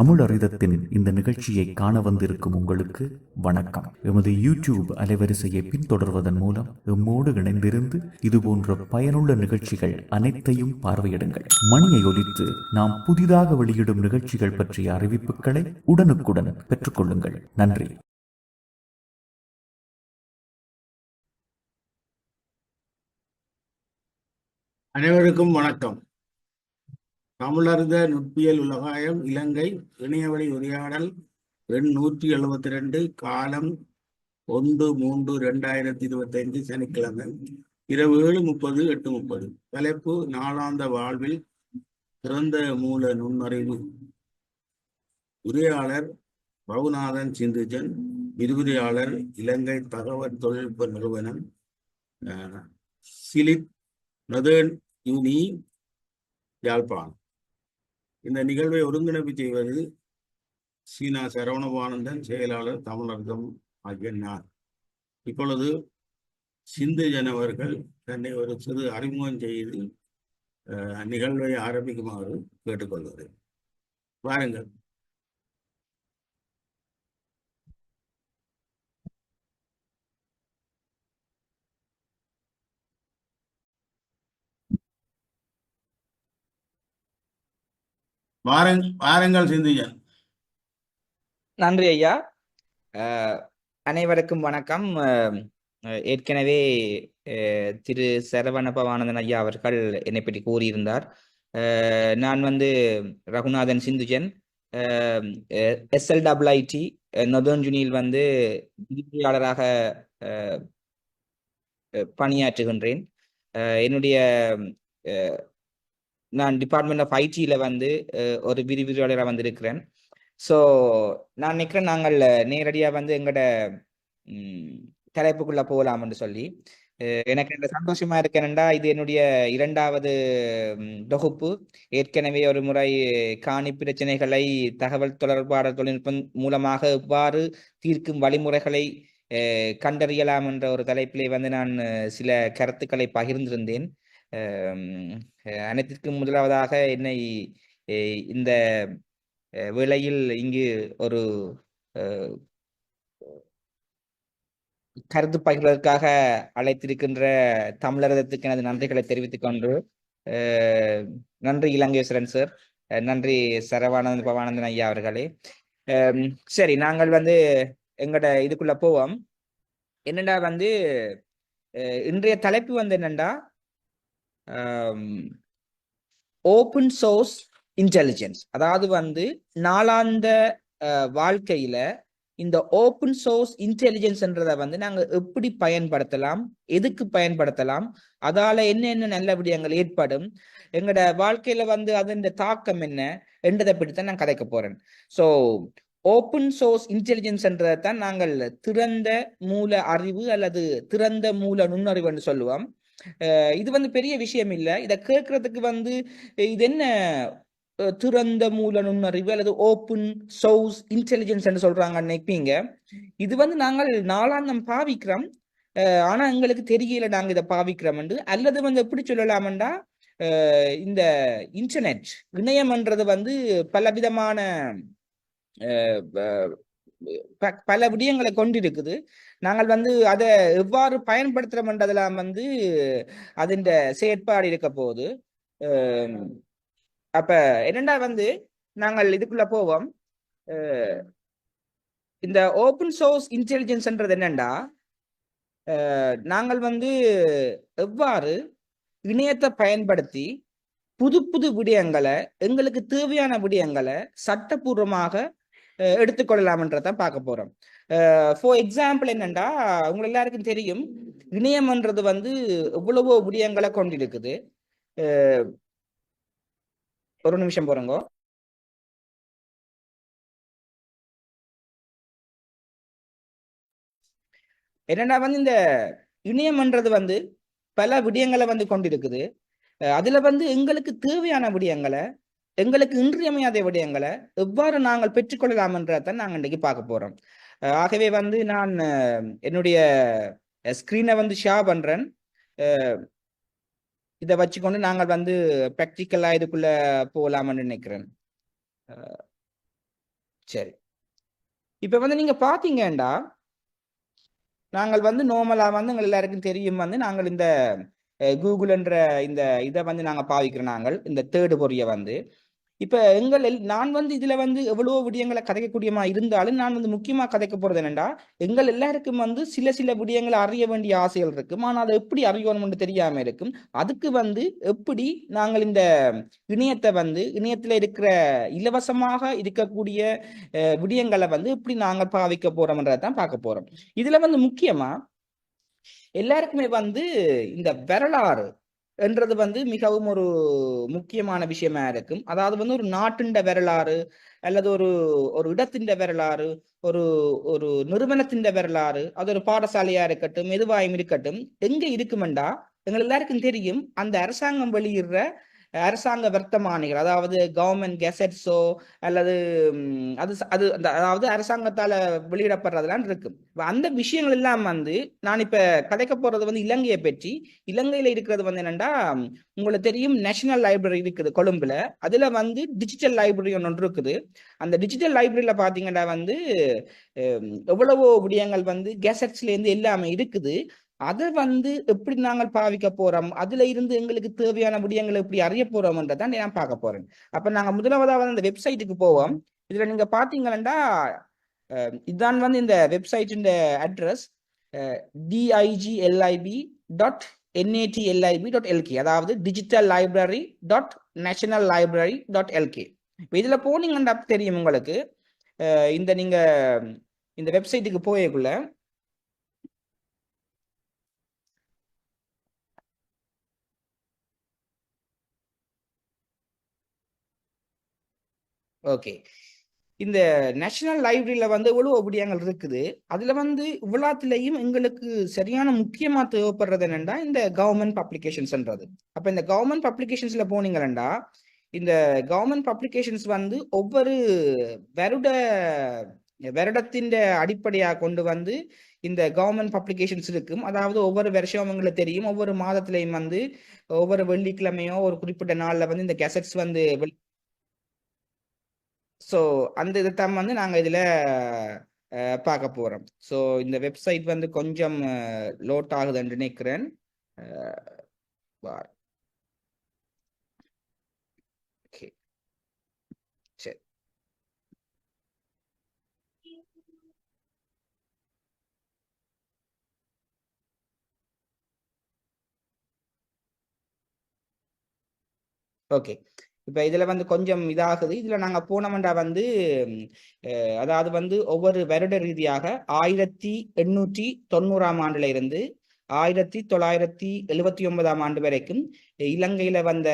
தமிழறிதத்தின் இந்த நிகழ்ச்சியை காண வந்திருக்கும் உங்களுக்கு வணக்கம். எமது யூடியூப் அலைவரிசையை பின்தொடர்வதன் மூலம் எம்மோடு இணைந்திருந்து இதுபோன்ற பயனுள்ள நிகழ்ச்சிகள் அனைத்தையும் பார்வையிடுங்கள். மணியை ஒலித்து நாம் புதிதாக வெளியிடும் நிகழ்ச்சிகள் பற்றிய அறிவிப்புகளை உடனுக்குடன் பெற்றுக்கொள்ளுங்கள். நன்றி. அனைவருக்கும் வணக்கம். தமிழறிந்த நுட்பியல் உலகாயம் இலங்கை இணையவழி உரையாடல் எண் 172 காலம் 1/3/2025 சனிக்கிழமை இரவு 7:30 8:30. தலைப்பு நாளாந்த வாழ்வில் சிறந்த மூல நுண்ணறிவு. உரையாளர் ரகுநாதன் சிந்துஜன். விரிவுரையாளர் இலங்கை தகவல் தொழில்நுட்ப நிறுவனம் சிலிட் நொதர்ன் யூனி யாழ்ப்பாணம். இந்த நிகழ்வை ஒருங்கிணைப்பு செய்வது சீனா சரவணபானந்தன், செயலாளர் தமிழர்தம் ஆகிய நான். இப்பொழுது சிந்துஜன் அவர்கள் தன்னை ஒரு சிறு அறிமுகம் செய்து நிகழ்வை ஆரம்பிக்குமாறு கேட்டுக்கொள்கிறேன். வாருங்கள். வாருங்கள் சிந்துஜன். நன்றி ஐயா. அனைவருக்கும் வணக்கம். ஏற்கனவே திரு சரவணபவானந்தன் ஐயா அவர்கள் என்னை பற்றி கூறியிருந்தார். நான் ரகுநாதன் சிந்துஜன், SLIIT நொதர்ன் யூனியில் விரிவுரையாளராக பணியாற்றுகின்றேன். என்னுடைய நான் டிபார்ட்மெண்ட் ஆஃப் ஐடியில் ஒரு விரிவுரையாளராக வந்திருக்கிறேன். ஸோ நான் நினைக்கிறேன் நாங்கள் நேரடியாக எங்களோட தலைப்புக்குள்ள போகலாம்னு சொல்லி எனக்கு சந்தோஷமா இருக்கேன்டா. இது என்னுடைய 2வது தொகுப்பு. ஏற்கனவே ஒரு முறை காணி பிரச்சனைகளை தகவல் தொடர்பாடல் தொழில்நுட்பம் மூலமாக எவ்வாறு தீர்க்கும் வழிமுறைகளை கண்டறியலாம் என்ற ஒரு தலைப்பிலே நான் சில கருத்துக்களை பகிர்ந்திருந்தேன். அனைத்திற்கும் முதலாவதாக என்னை இந்த வேளையில் இங்கு ஒரு கருத்து பகிர்வதற்காக அழைத்திருக்கின்ற தமிழரதத்துக்கு எனது நன்றிகளை தெரிவித்துக் கொண்டு, நன்றி இலங்கேஸ்வரன் சார், நன்றி பவானந்தன் ஐயா அவர்களே. சரி, நாங்கள் எங்கட இதுக்குள்ள போவோம். என்னடா இன்றைய தலைப்பு என்னண்டா ஓப்பன் சோர்ஸ் இன்டெலிஜென்ஸ். அதாவது நாளாந்த வாழ்க்கையில இந்த ஓப்பன் சோர்ஸ் இன்டெலிஜென்ஸ்ன்றதை நாங்க எப்படி பயன்படுத்தலாம், எதுக்கு பயன்படுத்தலாம், அதால என்ன நல்ல விடயங்கள் ஏற்படும், எங்களோட வாழ்க்கையில அதன் தாக்கம் என்ன என்றதை பற்றித்தான் நான் கதைக்க போறேன். ஸோ ஓப்பன் சோர்ஸ் இன்டெலிஜென்ஸ்ன்றதை தான் நாங்கள் திறந்த மூல அறிவு அல்லது திறந்த மூல நுண்ணறிவுன்னு சொல்லுவோம். இது பெரிய விஷயம் இல்லை. இதை கேட்கறதுக்கு இது என்ன திறந்த மூல நுண்ணறிவு அல்லது ஓப்பன் சோர்ஸ் இன்டெலிஜென்ஸ் என்று சொல்றாங்க நினைப்பீங்க. இது நாங்கள் நாளாந்தம் பாவிக்கிறோம், ஆனா எங்களுக்கு தெரியல நாங்க இதை பாவிக்கிறோம் என்று. அல்லது எப்படி சொல்லலாம்டா, இந்த இன்டர்நெட் இணையம்ன்றது பலவிதமான பல விடயங்களை கொண்டிருக்குது. நாங்கள் அதை எவ்வாறு பயன்படுத்துறோம்ன்றதெல்லாம் அதன் செயற்பாடு இருக்க போகுது. அப்ப என்னண்டா நாங்கள் இதுக்குள்ள போவோம். இந்த ஓப்பன் சோர்ஸ் இன்டெலிஜென்ஸ்ன்றது என்னண்டா, நாங்கள் எவ்வாறு இணையத்தை பயன்படுத்தி புது புது விடயங்களை, எங்களுக்கு தேவையான விடயங்களை சட்டபூர்வமாக எடுத்துக்கொள்ளலாம்ன்றதான் பார்க்க போறோம். ஃபார் எக்ஸாம்பிள் என்னண்டா, உங்க எல்லாருக்கும் தெரியும், இணையம்ன்றது எவ்வளவோ விடயங்களை கொண்டிருக்குது. ஒரு நிமிஷம் போறோங்க. என்னடா இந்த இணையம்ன்றது பல விடயங்களை கொண்டிருக்குது. அதுல எங்களுக்கு தேவையான விடயங்களை, எங்களுக்கு இன்றியமையாத விடயங்களை எவ்வாறு நாங்கள் பெற்றுக்கொள்ளலாம்ன்றதான் நாங்கள் இன்னைக்கு பார்க்க போறோம். ஆகவே நான் என்னுடைய ஸ்கிரீனை ஷேர் பண்றேன். இதை வச்சுக்கொண்டு நாங்கள் பிராக்டிக்கலா இதுக்குள்ள போகலாம்னு நினைக்கிறேன். சரி, இப்ப வந்து நீங்க பாத்தீங்கன்னா நாங்கள் வந்து நார்மலா வந்து எங்கள் எல்லாருக்கும் தெரியும் வந்து நாங்கள் இந்த கூகுள் என்ற இந்த இதை வந்து நாங்க பாவிக்கிறோம். நாங்கள் இந்த தேர்டு பொறியை வந்து இப்ப நான் வந்து இதுல வந்து எவ்வளவு விடயங்களை கதைக்கக்கூடியமா இருந்தாலும் நான் வந்து முக்கியமா கதைக்க போறது என்னன்னா, எங்கள் எல்லாருக்கும் வந்து சில சில விடயங்களை அறிய வேண்டிய ஆசைகள் இருக்கும். ஆனால் அதை எப்படி அறியணும்னு தெரியாம இருக்கும். அதுக்கு வந்து எப்படி நாங்கள் இந்த இணையத்தை வந்து இணையத்துல இருக்கிற இலவசமாக இருக்கக்கூடிய விடயங்களை வந்து எப்படி நாங்கள் பாவிக்க போறோம்ன்றதை தான் பார்க்க போறோம். இதுல வந்து முக்கியமா எல்லாருக்குமே வந்து இந்த வரலாறு என்றது வந்து மிகவும் ஒரு முக்கியமான விஷயமா இருக்கும். அதாவது வந்து ஒரு நாட்டின் வரலாறு அல்லது ஒரு ஒரு இடத்தின் வரலாறு, ஒரு ஒரு நிறுவனத்தின் வரலாறு, அது ஒரு பாடசாலையா இருக்கட்டும், எதுவாயும் இருக்கட்டும், எங்க இருக்குமெண்டா எங்கள் எல்லாருக்கும் தெரியும் அந்த அரசாங்கம் வெளியிடுற அரசாங்க வர்த்தமானிகள், அதாவது கவர்மெண்ட் கெசட்ஸோ அல்லது அதாவது அரசாங்கத்தால வெளியிடப்படுறதெல்லாம் இருக்கும். அந்த விஷயங்கள் எல்லாம் வந்து நான் இப்ப கதைக்க போறது வந்து இலங்கையை பற்றி. இலங்கையில இருக்கிறது வந்து என்னன்னா, உங்களுக்கு தெரியும் நேஷனல் லைப்ரரி இருக்குது கொழும்புல. அதுல வந்து டிஜிட்டல் லைப்ரரி ஒன்று இருக்குது. அந்த டிஜிட்டல் லைப்ரரியில பாத்தீங்கன்னா வந்து எவ்வளவோ விடயங்கள் வந்து கெசட்ஸ்ல இருந்து எல்லாமே இருக்குது. அதை வந்து எப்படி நாங்கள் பாவிக்க போறோம், அதுல இருந்து எங்களுக்கு தேவையான விடயங்களை எப்படி அறிய போறோம்ன்றதான் நான் பார்க்க போறேன். அப்ப நாங்க முதலாவதாக அந்த வெப்சைட்டுக்கு போவோம். இதுல நீங்க பாத்தீங்கன்னா இதுதான் வந்து இந்த வெப்சைட்டின் அட்ரஸ் digilib.natlib.lk, அதாவது digital library dot national library dot LK. இதுல போனீங்கன்னா தெரியும் உங்களுக்கு. இந்த நீங்க இந்த வெப்சைட்டுக்கு போயக்குள்ள ஓகே, இந்த நேஷனல் லைப்ரரியில வந்து எவ்வளவு விடயங்கள் இருக்குது. அதுல வந்து இவ்வளவுலயும் எங்களுக்கு சரியான முக்கியமா தேவைப்படுறது என்னன்னா இந்த கவர்மெண்ட் பப்ளிகேஷன்ஸ்ன்றது. அப்ப இந்த கவர்மெண்ட் பப்ளிகேஷன்ஸ்ல போனீங்கன்னா இந்த கவர்மெண்ட் பப்ளிகேஷன்ஸ் வந்து ஒவ்வொரு வருட வருடத்தின் அடிப்படையாக கொண்டு வந்து இந்த கவர்மெண்ட் பப்ளிகேஷன்ஸ் இருக்கும். அதாவது ஒவ்வொரு வருஷம் உங்களுக்கு தெரியும், ஒவ்வொரு மாதத்திலையும் வந்து ஒவ்வொரு வெள்ளிக்கிழமையோ ஒரு குறிப்பிட்ட நாள்ல வந்து இந்த கெசட்ஸ் வந்து ஸோ அந்த இதைத்தான் வந்து நாங்கள் இதில் பார்க்க போகிறோம். ஸோ இந்த வெப்சைட் வந்து கொஞ்சம் லோட் ஆகுதுன்னு நினைக்கிறேன். ஓகே, சரி. ஓகே, இப்ப இதுல வந்து கொஞ்சம் இதாகுது. இதுல நாங்க போனோம்டா வந்து அதாவது வந்து ஒவ்வொரு வருட ரீதியாக 1890ஆம் ஆண்டுல இருந்து 1979ஆம் ஆண்டு வரைக்கும் இலங்கையில வந்த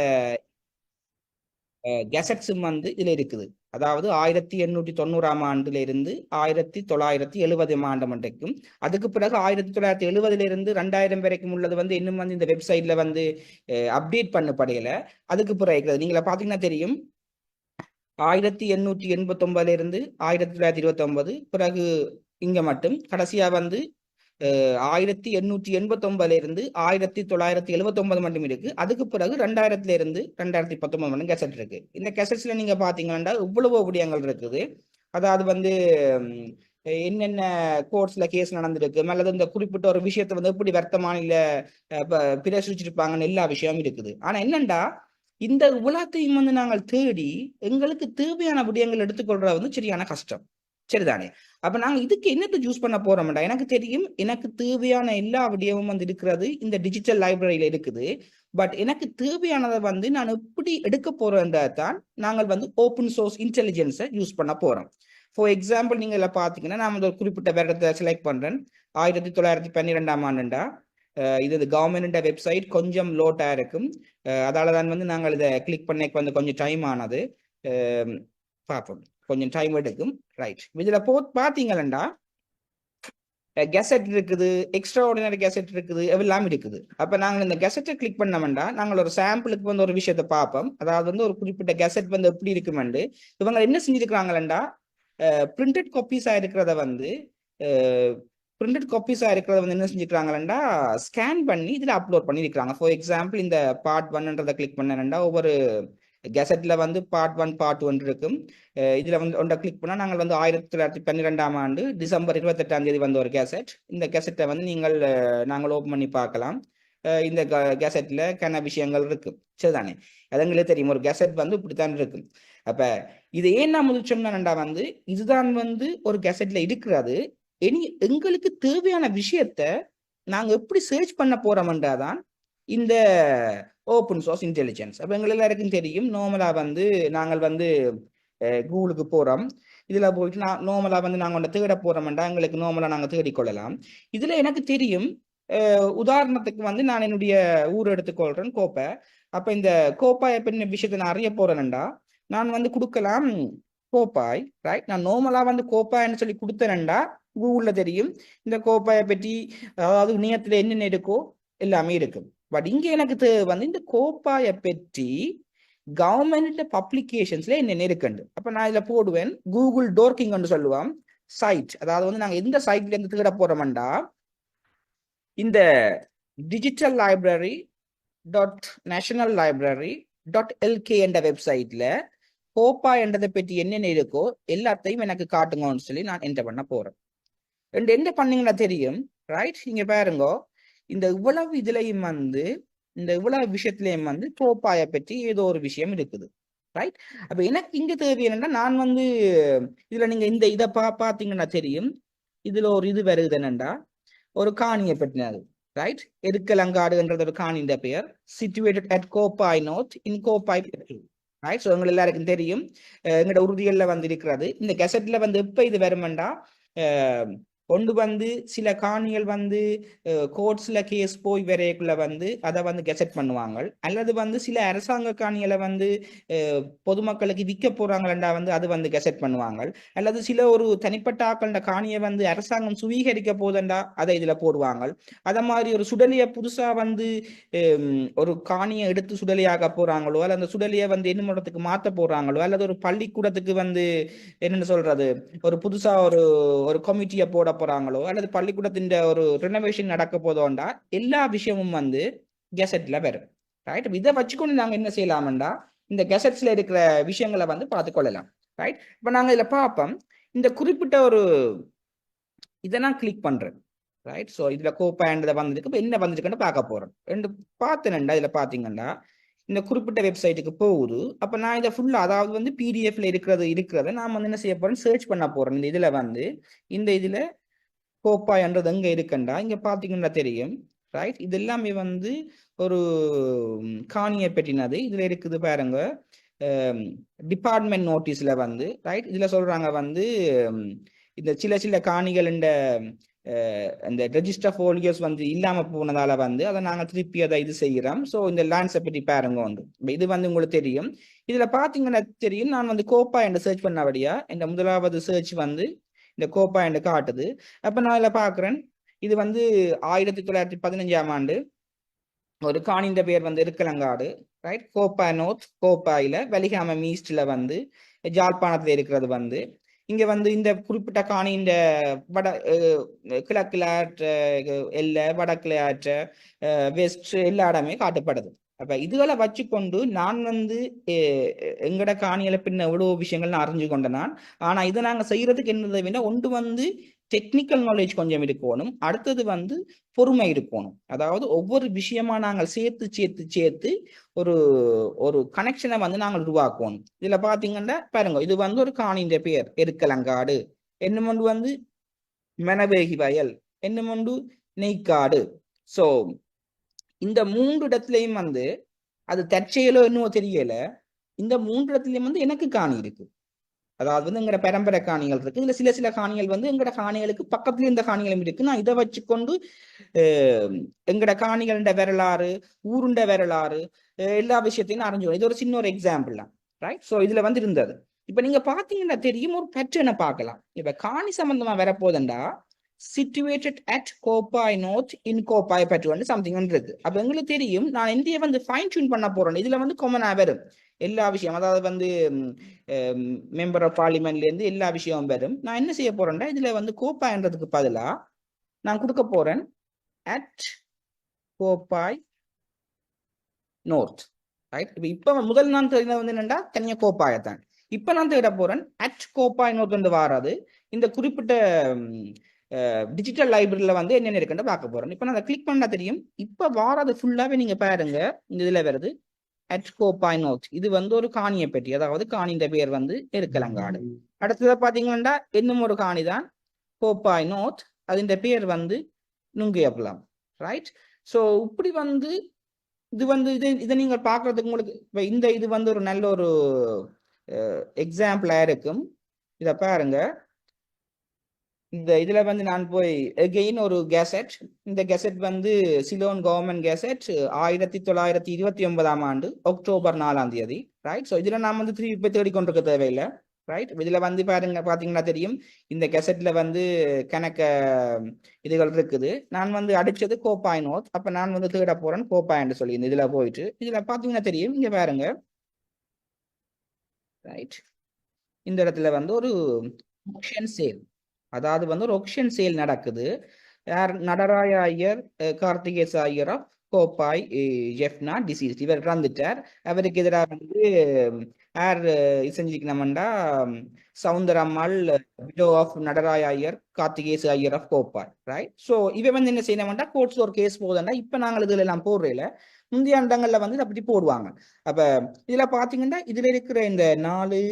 கெசட்ஸும் வந்து இதுல இருக்குது. அதாவது 1890ஆம் ஆண்டுல இருந்து 1970ஆம் ஆண்டு வரைக்கும். அதுக்கு பிறகு 1970 இருந்து 2000 வரைக்கும் உள்ளது வந்து இன்னும் வந்து இந்த வெப்சைட்ல வந்து அப்டேட் பண்ணப்படையல. அதுக்கு பிறகு இருக்கிறது நீங்கள பாத்தீங்கன்னா தெரியும், 1889 இருந்து 1929, பிறகு இங்க மட்டும் கடைசியா வந்து 1889 இருந்து 1979 மட்டும் இருக்கு. அதுக்கு பிறகு 2000 இருந்து 2019 மட்டும் கெசட் இருக்கு. இந்த கெசட்ஸ்ல நீங்க பாத்தீங்கன்னா இவ்வளவு விடயங்கள் இருக்குது. அதாவது வந்து என்னென்ன கோர்ட்ஸ்ல கேஸ் நடந்திருக்கு, அல்லது இந்த குறிப்பிட்ட ஒரு விஷயத்தை வந்து எப்படி வர்த்தமானில பிரசுரிச்சிருப்பாங்கன்னு எல்லா விஷயமும் இருக்குது. ஆனா என்னண்டா, இந்த உலகத்தையும் வந்து நாங்கள் தேடி எங்களுக்கு தேவையான விடயங்கள் எடுத்துக்கொள்றது வந்து சரியான கஷ்டம். சரிதானே? அப்ப நாங்க இதுக்கு என்னத்தை சூஸ் பண்ண போறோம்டா, எனக்கு தெரியும் எனக்கு தேவையான எல்லா விடயமும் வந்து இருக்கிறது இந்த டிஜிட்டல் லைப்ரரியில இருக்குது. பட் எனக்கு தேவையானதை வந்து நான் எப்படி எடுக்க போறேன்றதான் நாங்கள் வந்து ஓப்பன் சோர்ஸ் இன்டெலிஜென்ஸை யூஸ் பண்ண போறோம். ஃபார் எக்ஸாம்பிள் நீங்க இதில் பார்த்தீங்கன்னா நான் வந்து ஒரு குறிப்பிட்ட வருடத்தை செலக்ட் பண்றேன். 1912ஆம் ஆண்டுண்டா இது கவர்மெண்ட் வெப்சைட் கொஞ்சம் லோட்டா இருக்கும். அதால தான் வந்து நாங்கள் இதை கிளிக் பண்ண வந்து கொஞ்சம் டைம் ஆனது. பார்ப்போம், கொஞ்சம் டைம் எடுக்கும். ரைட், இதுல பாத்தீங்கன்னா கெசட் இருக்குது, எக்ஸ்ட்ரா ஆர்டினரி கெசட் இருக்குது, எல்லாம் இருக்குது. அப்ப நாங்கள் இந்த கெசட்டை கிளிக் பண்ணோம்னா நாங்கள் ஒரு சாம்பிளுக்கு வந்து ஒரு விஷயத்தை பார்ப்போம். அதாவது வந்து ஒரு குறிப்பிட்ட கெசட் வந்து எப்படி இருக்குமெண்டு இவங்க என்ன செஞ்சிருக்கிறாங்களா, பிரிண்டட் காப்பீஸா இருக்கிறத வந்து என்ன செஞ்சுக்கிறாங்களா ஸ்கேன் பண்ணி இதுல அப்லோட் பண்ணிருக்காங்க. ஃபார் எக்ஸாம்பிள் இந்த பார்ட் 1ன்றதை கிளிக் பண்ணா ஒவ்வொரு கெசட்ல வந்து பார்ட் 1 பார்ட் 1 இருக்கும். இதுல வந்து ஒன்றை கிளிக் பண்ணா நாங்கள் வந்து 1912ஆம் ஆண்டு டிசம்பர் 28ஆம் தேதி வந்த ஒரு கெசட். இந்த கெசட்டை வந்து நாங்கள் ஓப்பன் பண்ணி பார்க்கலாம். இந்த கெசட்ல கன விஷயங்கள் இருக்கு, சரிதானே? அது எங்களுக்கு தெரியும், ஒரு கெசட் வந்து இப்படித்தான் இருக்கும். அப்ப இது ஏன் நான் முதல் சொன்னேன்டா வந்து இதுதான் வந்து ஒரு கெசட்ல இருக்கிறது. இனி எங்களுக்கு தேவையான விஷயத்த நாங்க எப்படி சர்ச் பண்ண போறோம்ன்றாதான் இந்த ஓப்பன் சோர்ஸ் இன்டெலிஜென்ஸ். அப்ப எங்களுக்கு எல்லாருக்கும் தெரியும், நார்மலா வந்து நாங்கள் வந்து கூகுளுக்கு போறோம். இதுல போயிட்டு நார்மலா வந்து நாங்க ஒன்று தேட போறோம்டா எங்களுக்கு நார்மலா நாங்க தேடிக்கொள்ளலாம். இதுல எனக்கு தெரியும், உதாரணத்துக்கு வந்து நான் என்னுடைய ஊர் எடுத்துக்கொள்றேன், கோப்பை. அப்ப இந்த கோப்பாய் என்ன விஷயத்தை நான் அறிய போறேன்டா நான் வந்து கொடுக்கலாம் கோப்பாய், ரைட்? நான் நார்மலா வந்து கோப்பாய்ன்னு சொல்லி கொடுத்தேன்டா கூகுள்ல தெரியும் இந்த கோப்பாயை பற்றி, அதாவது இணையத்துல என்னென்ன இருக்கோ எல்லாமே இருக்கும். பட் இங்க எனக்கு வந்து இந்த கோப்பாயை பற்றி கவர்மெண்ட் பப்ளிகேஷன்ஸ்ல என்னென்ன இருக்குண்டு. அப்ப நான் இதுல போடுவேன் கூகுள் டோர்க்கிங் சொல்லுவான் சைட். அதாவது வந்து நாங்க எந்த சைட்ல இருந்து தேட போறோம்டா இந்த digital library .national library .lk என்ற வெப்சைட்ல கோப்பா என்றதை பற்றி என்னென்ன இருக்கோ எல்லாத்தையும் எனக்கு காட்டுங்கன்னு சொல்லி நான் என்டர் பண்ண போறேன். என்ன பண்ணீங்கன்னா தெரியும், ரைட்? இங்க பாருங்க, இந்த இவ்வளவு இதுலயும் வந்து இந்த இவ்வளவு விஷயத்திலையும் வந்து கோப்பாயை பற்றி ஏதோ ஒரு விஷயம் இருக்குது, ரைட்? அப்ப எனக்கு இங்க தேவை என்னன்னா, நான் வந்து இதுல நீங்க இந்த இதை பாத்தீங்கன்னா தெரியும், இதுல ஒரு இது வருது என்னண்டா ஒரு காணியை பற்றினது, ரைட்? எருக்கலங்காடுன்றது ஒரு காணின்ற பெயர், situated at Kopay North in Kopay, right? So எங்க எல்லாருக்கும் தெரியும், எங்களோட உறுதிகள்ல வந்து இருக்கிறது. இந்த கெசட்ல வந்து எப்ப இது வருமெண்டா கொண்டு வந்து சில காணிகள் வந்து கோர்ட்ஸ்ல கேஸ் போய் வரைக்குள்ள வந்து அதை வந்து கெசட் பண்ணுவாங்க, அல்லது வந்து சில அரசாங்க காணிகளை வந்து பொதுமக்களுக்கு விற்க போறாங்களா வந்து அது வந்து கெசட் பண்ணுவாங்க, அல்லது சில ஒரு தனிப்பட்ட ஆக்கள காணியை வந்து அரசாங்கம் சுவீகரிக்க போதண்டா அதை இதுல போடுவாங்க. அத மாதிரி ஒரு சுடலிய புதுசா வந்து ஒரு காணியை எடுத்து சுடலியாக போறாங்களோ, அல்லது அந்த சுடலியை வந்து என்ன இடத்துக்கு மாத்த போறாங்களோ, அல்லது ஒரு பள்ளிக்கூடத்துக்கு வந்து என்னன்னு சொல்றது ஒரு புதுசா ஒரு கமிட்டியை போட போறாங்களோ, அல்லது பள்ளிக்கூடத்தின் ஒரு ரெனோவேஷன் நடக்க போதோண்டா எல்லா விஷயமும் வந்து கெசட்ல வரும், ரைட்? இதை வச்சுக்கொண்டு நாங்க என்ன செய்யலாம்டா இந்த கெசட்ஸ்ல இருக்கிற விஷயங்களை வந்து பார்த்துக்கொள்ளலாம், ரைட்? இப்ப நாங்க இதுல பார்ப்போம், இந்த குறிப்பிட்ட ஒரு இதை நான் கிளிக் பண்றேன், ரைட்? ஸோ இதுல கோப்பாண்டதை வந்திருக்கு, இப்போ என்ன வந்திருக்குன்னு பார்க்க போறோம். ரெண்டு பார்த்தேன்டா இதுல பாத்தீங்கன்னா இந்த குறிப்பிட்ட வெப்சைட்டுக்கு போகுது. அப்ப நான் இதை ஃபுல்லா, அதாவது வந்து பிடிஎஃப்ல இருக்கிறத நான் வந்து என்ன செய்ய போறேன், சர்ச் பண்ண போறேன். இந்த இதுல வந்து இந்த இதுல கோப்பாயன்றது எங்க இருக்குண்டா இங்க பாத்தீங்கன்னா தெரியும், ரைட்? இது எல்லாமே வந்து ஒரு காணியை பற்றினது இதுல இருக்குது பாருங்க. டிபார்ட்மெண்ட் நோட்டீஸ்ல வந்து, ரைட்? இதுல சொல்றாங்க வந்து இந்த சில காணிகள் இந்த ரெஜிஸ்டர் ஃபோலியோஸ் வந்து இல்லாம போனதால வந்து அதை நாங்க திருப்பி அதை இது செய்யறோம். ஸோ இந்த லேண்ட்ஸை பற்றி பாருங்க உண்டு. இது வந்து உங்களுக்கு தெரியும். இதுல பாத்தீங்கன்னா தெரியும், நான் வந்து கோப்பா என்று சர்ச் பண்ணபடியா இந்த முதலாவது சர்ச் வந்து இந்த கோப்பா என்று காட்டுது. அப்ப நான் இதுல பாக்குறேன், இது வந்து 1915ஆம் ஆண்டு ஒரு காணின்ற பேர் வந்து இருக்கலங்காடு, ரைட்? கோப்பா நோர்த், கோப்பாயில வெலிகாமம் ஈஸ்ட்ல வந்து ஜாழ்ப்பாணத்துல இருக்கிறது வந்து இங்க வந்து இந்த குறிப்பிட்ட காணின்ற கிழக்குல எல்லை, வடக்குல வெஸ்ட் எல்லா இடமே காட்டப்படுது. அப்ப இதுகளை வச்சுக்கொண்டு நான் வந்து எங்கட காணியில பின்ன எவ்வளவு விஷயங்கள் நான் அறிஞ்சு கொண்டேன் நான். ஆனா இதை நாங்க செய்யறதுக்கு என்னது வேணா, ஒன்று வந்து டெக்னிக்கல் நாலேஜ் கொஞ்சம் இருக்கணும், அடுத்தது வந்து பொறுமை இருக்கணும். அதாவது ஒவ்வொரு விஷயமா நாங்கள் சேர்த்து ஒரு ஒரு கனெக்ஷனை வந்து நாங்கள் உருவாக்குவோம். இதுல பாத்தீங்கன்னா பாருங்க, இது வந்து ஒரு காணின்ற பெயர் எருக்கலங்காடு, என்னமொண்டு வந்து மெனவேகி வயல், என்னமொண்டு நெய்க்காடு. சோ இந்த 3 இடத்துலயும் வந்து அது தற்செயலோ என்னவோ தெரியல, இந்த 3 இடத்துலயும் வந்து எனக்கு காணி இருக்கு. அதாவது வந்து எங்கட பரம்பரை காணிகள் இருக்கு. இதுல சில காணிகள் வந்து எங்கட காணிகளுக்கு பக்கத்துல இந்த காணிகளும் இருக்கு. நான் இதை வச்சுக்கொண்டு எங்கட காணிகள வரலாறு, ஊருண்ட வரலாறு, எல்லா விஷயத்தையும் அறிஞ்சுவோம். இது ஒரு சின்ன ஒரு எக்ஸாம்பிள் தான், ரைட்? ஸோ இதுல வந்து இருந்தது. இப்ப நீங்க பாத்தீங்கன்னா தெரியும், ஒரு பேட்டர்னை பார்க்கலாம். இப்ப காணி சம்பந்தமா வரப்போதண்டா situated at Kopay North in Kopay pattern வந்து சம்திங் இருக்கு. அப்ப எங்களுக்கு தெரியும், நான் இந்திய வந்து ஃபைன் டியூன் பண்ண போறேன். இதுல வந்து காமனா வரும் எல்லா விஷயம், அதாவது வந்து மெம்பர் ஆஃப் பார்லிமெண்ட்ல இருந்து எல்லா விஷயமும் வரும். நான் என்ன செய்ய போறேன்டா இதுல வந்து கோப்பாய்ன்றதுக்கு பதிலா நான் கொடுக்க போறேன் அட் கோப்பாய் நோர்த், ரைட். இப்ப முதல் நான் தேடினது வந்து என்னன்னா தனியா கோப்பாயத்தான். இப்ப நான் தேட போறேன் கோப்பாய் நோட்டு வாராது இந்த குறிப்பிட்ட டிஜிட்டல் லைப்ரரியில வந்து என்னென்ன இருக்குன்னு பார்க்க போறேன். இப்ப நான் அதை கிளிக் பண்ணா தெரியும். இப்ப வாராது ஃபுல்லாவே நீங்க பாருங்க. இந்த இதுல வருது கோப்பாய் நோட். இது வந்து ஒரு காணியை பற்றி, அதாவது காணின்ற பேர் வந்து எருக்கலங்காடு. அடுத்தது பாத்தீங்கன்னா இன்னும் ஒரு காணி தான் கோப்பாய் நோட். அதின் பேர் வந்து நுங்கியப்பலாம். ரைட். ஸோ இப்படி வந்து இது வந்து இதை நீங்கள் பார்க்கறதுக்கு உங்களுக்கு இப்ப இந்த இது வந்து ஒரு நல்ல ஒரு எக்ஸாம்பிளா இருக்கும். இத பாருங்க. இந்த இதுல வந்து நான் போய் எகெயின் ஒரு கெசட். இந்த கெசட் வந்து சிலோன் கவர்மெண்ட் கெசட் 1929ஆம் ஆண்டு அக்டோபர் 4ஆம் தேதி. ரைட். ஸோ இதுல நான் வந்து திருப்பி தேடி கொண்டிருக்க தேவையில்லை. ரைட். இதுல வந்து பாத்தீங்கன்னா தெரியும். இந்த கெசட்ல வந்து கணக்க இதுகள் இருக்குது. நான் வந்து அடிச்சது கோப்பாய் நோட். அப்ப நான் வந்து தேட போறேன் கோப்பாய் என்று சொல்லி இந்த இதுல போயிட்டு இதுல பாத்தீங்கன்னா தெரியும். இங்க பாருங்க. ரைட். இந்த இடத்துல வந்து ஒரு ஆக்ஷன் சேல், அதாவது வந்து ஒரு ஆக்ஷன் சேல் நடக்குது. யார்? Nadaraja Iyer, Karthikesa Iyer of Kopay Jaffna deceased. இவர் இறந்துட்டார். அவருக்கு எதிராக வந்து யார் செஞ்சிருக்கணும்டா Soundarammal widow of Nadaraja Iyer Karthikesa Iyer of Kopay. Right. So இவன் வந்து என்ன செய்யணும்டா கோர்ட்ஸ் ஒரு கேஸ் போகுதுண்டா. இப்ப நாங்கள் இதுல எல்லாம் போடுறேல முந்தைய அண்டங்கள்ல வந்து அப்படி போடுவாங்க. அப்ப இதுல பாத்தீங்கன்னா இதுல இருக்கிற இந்த 4,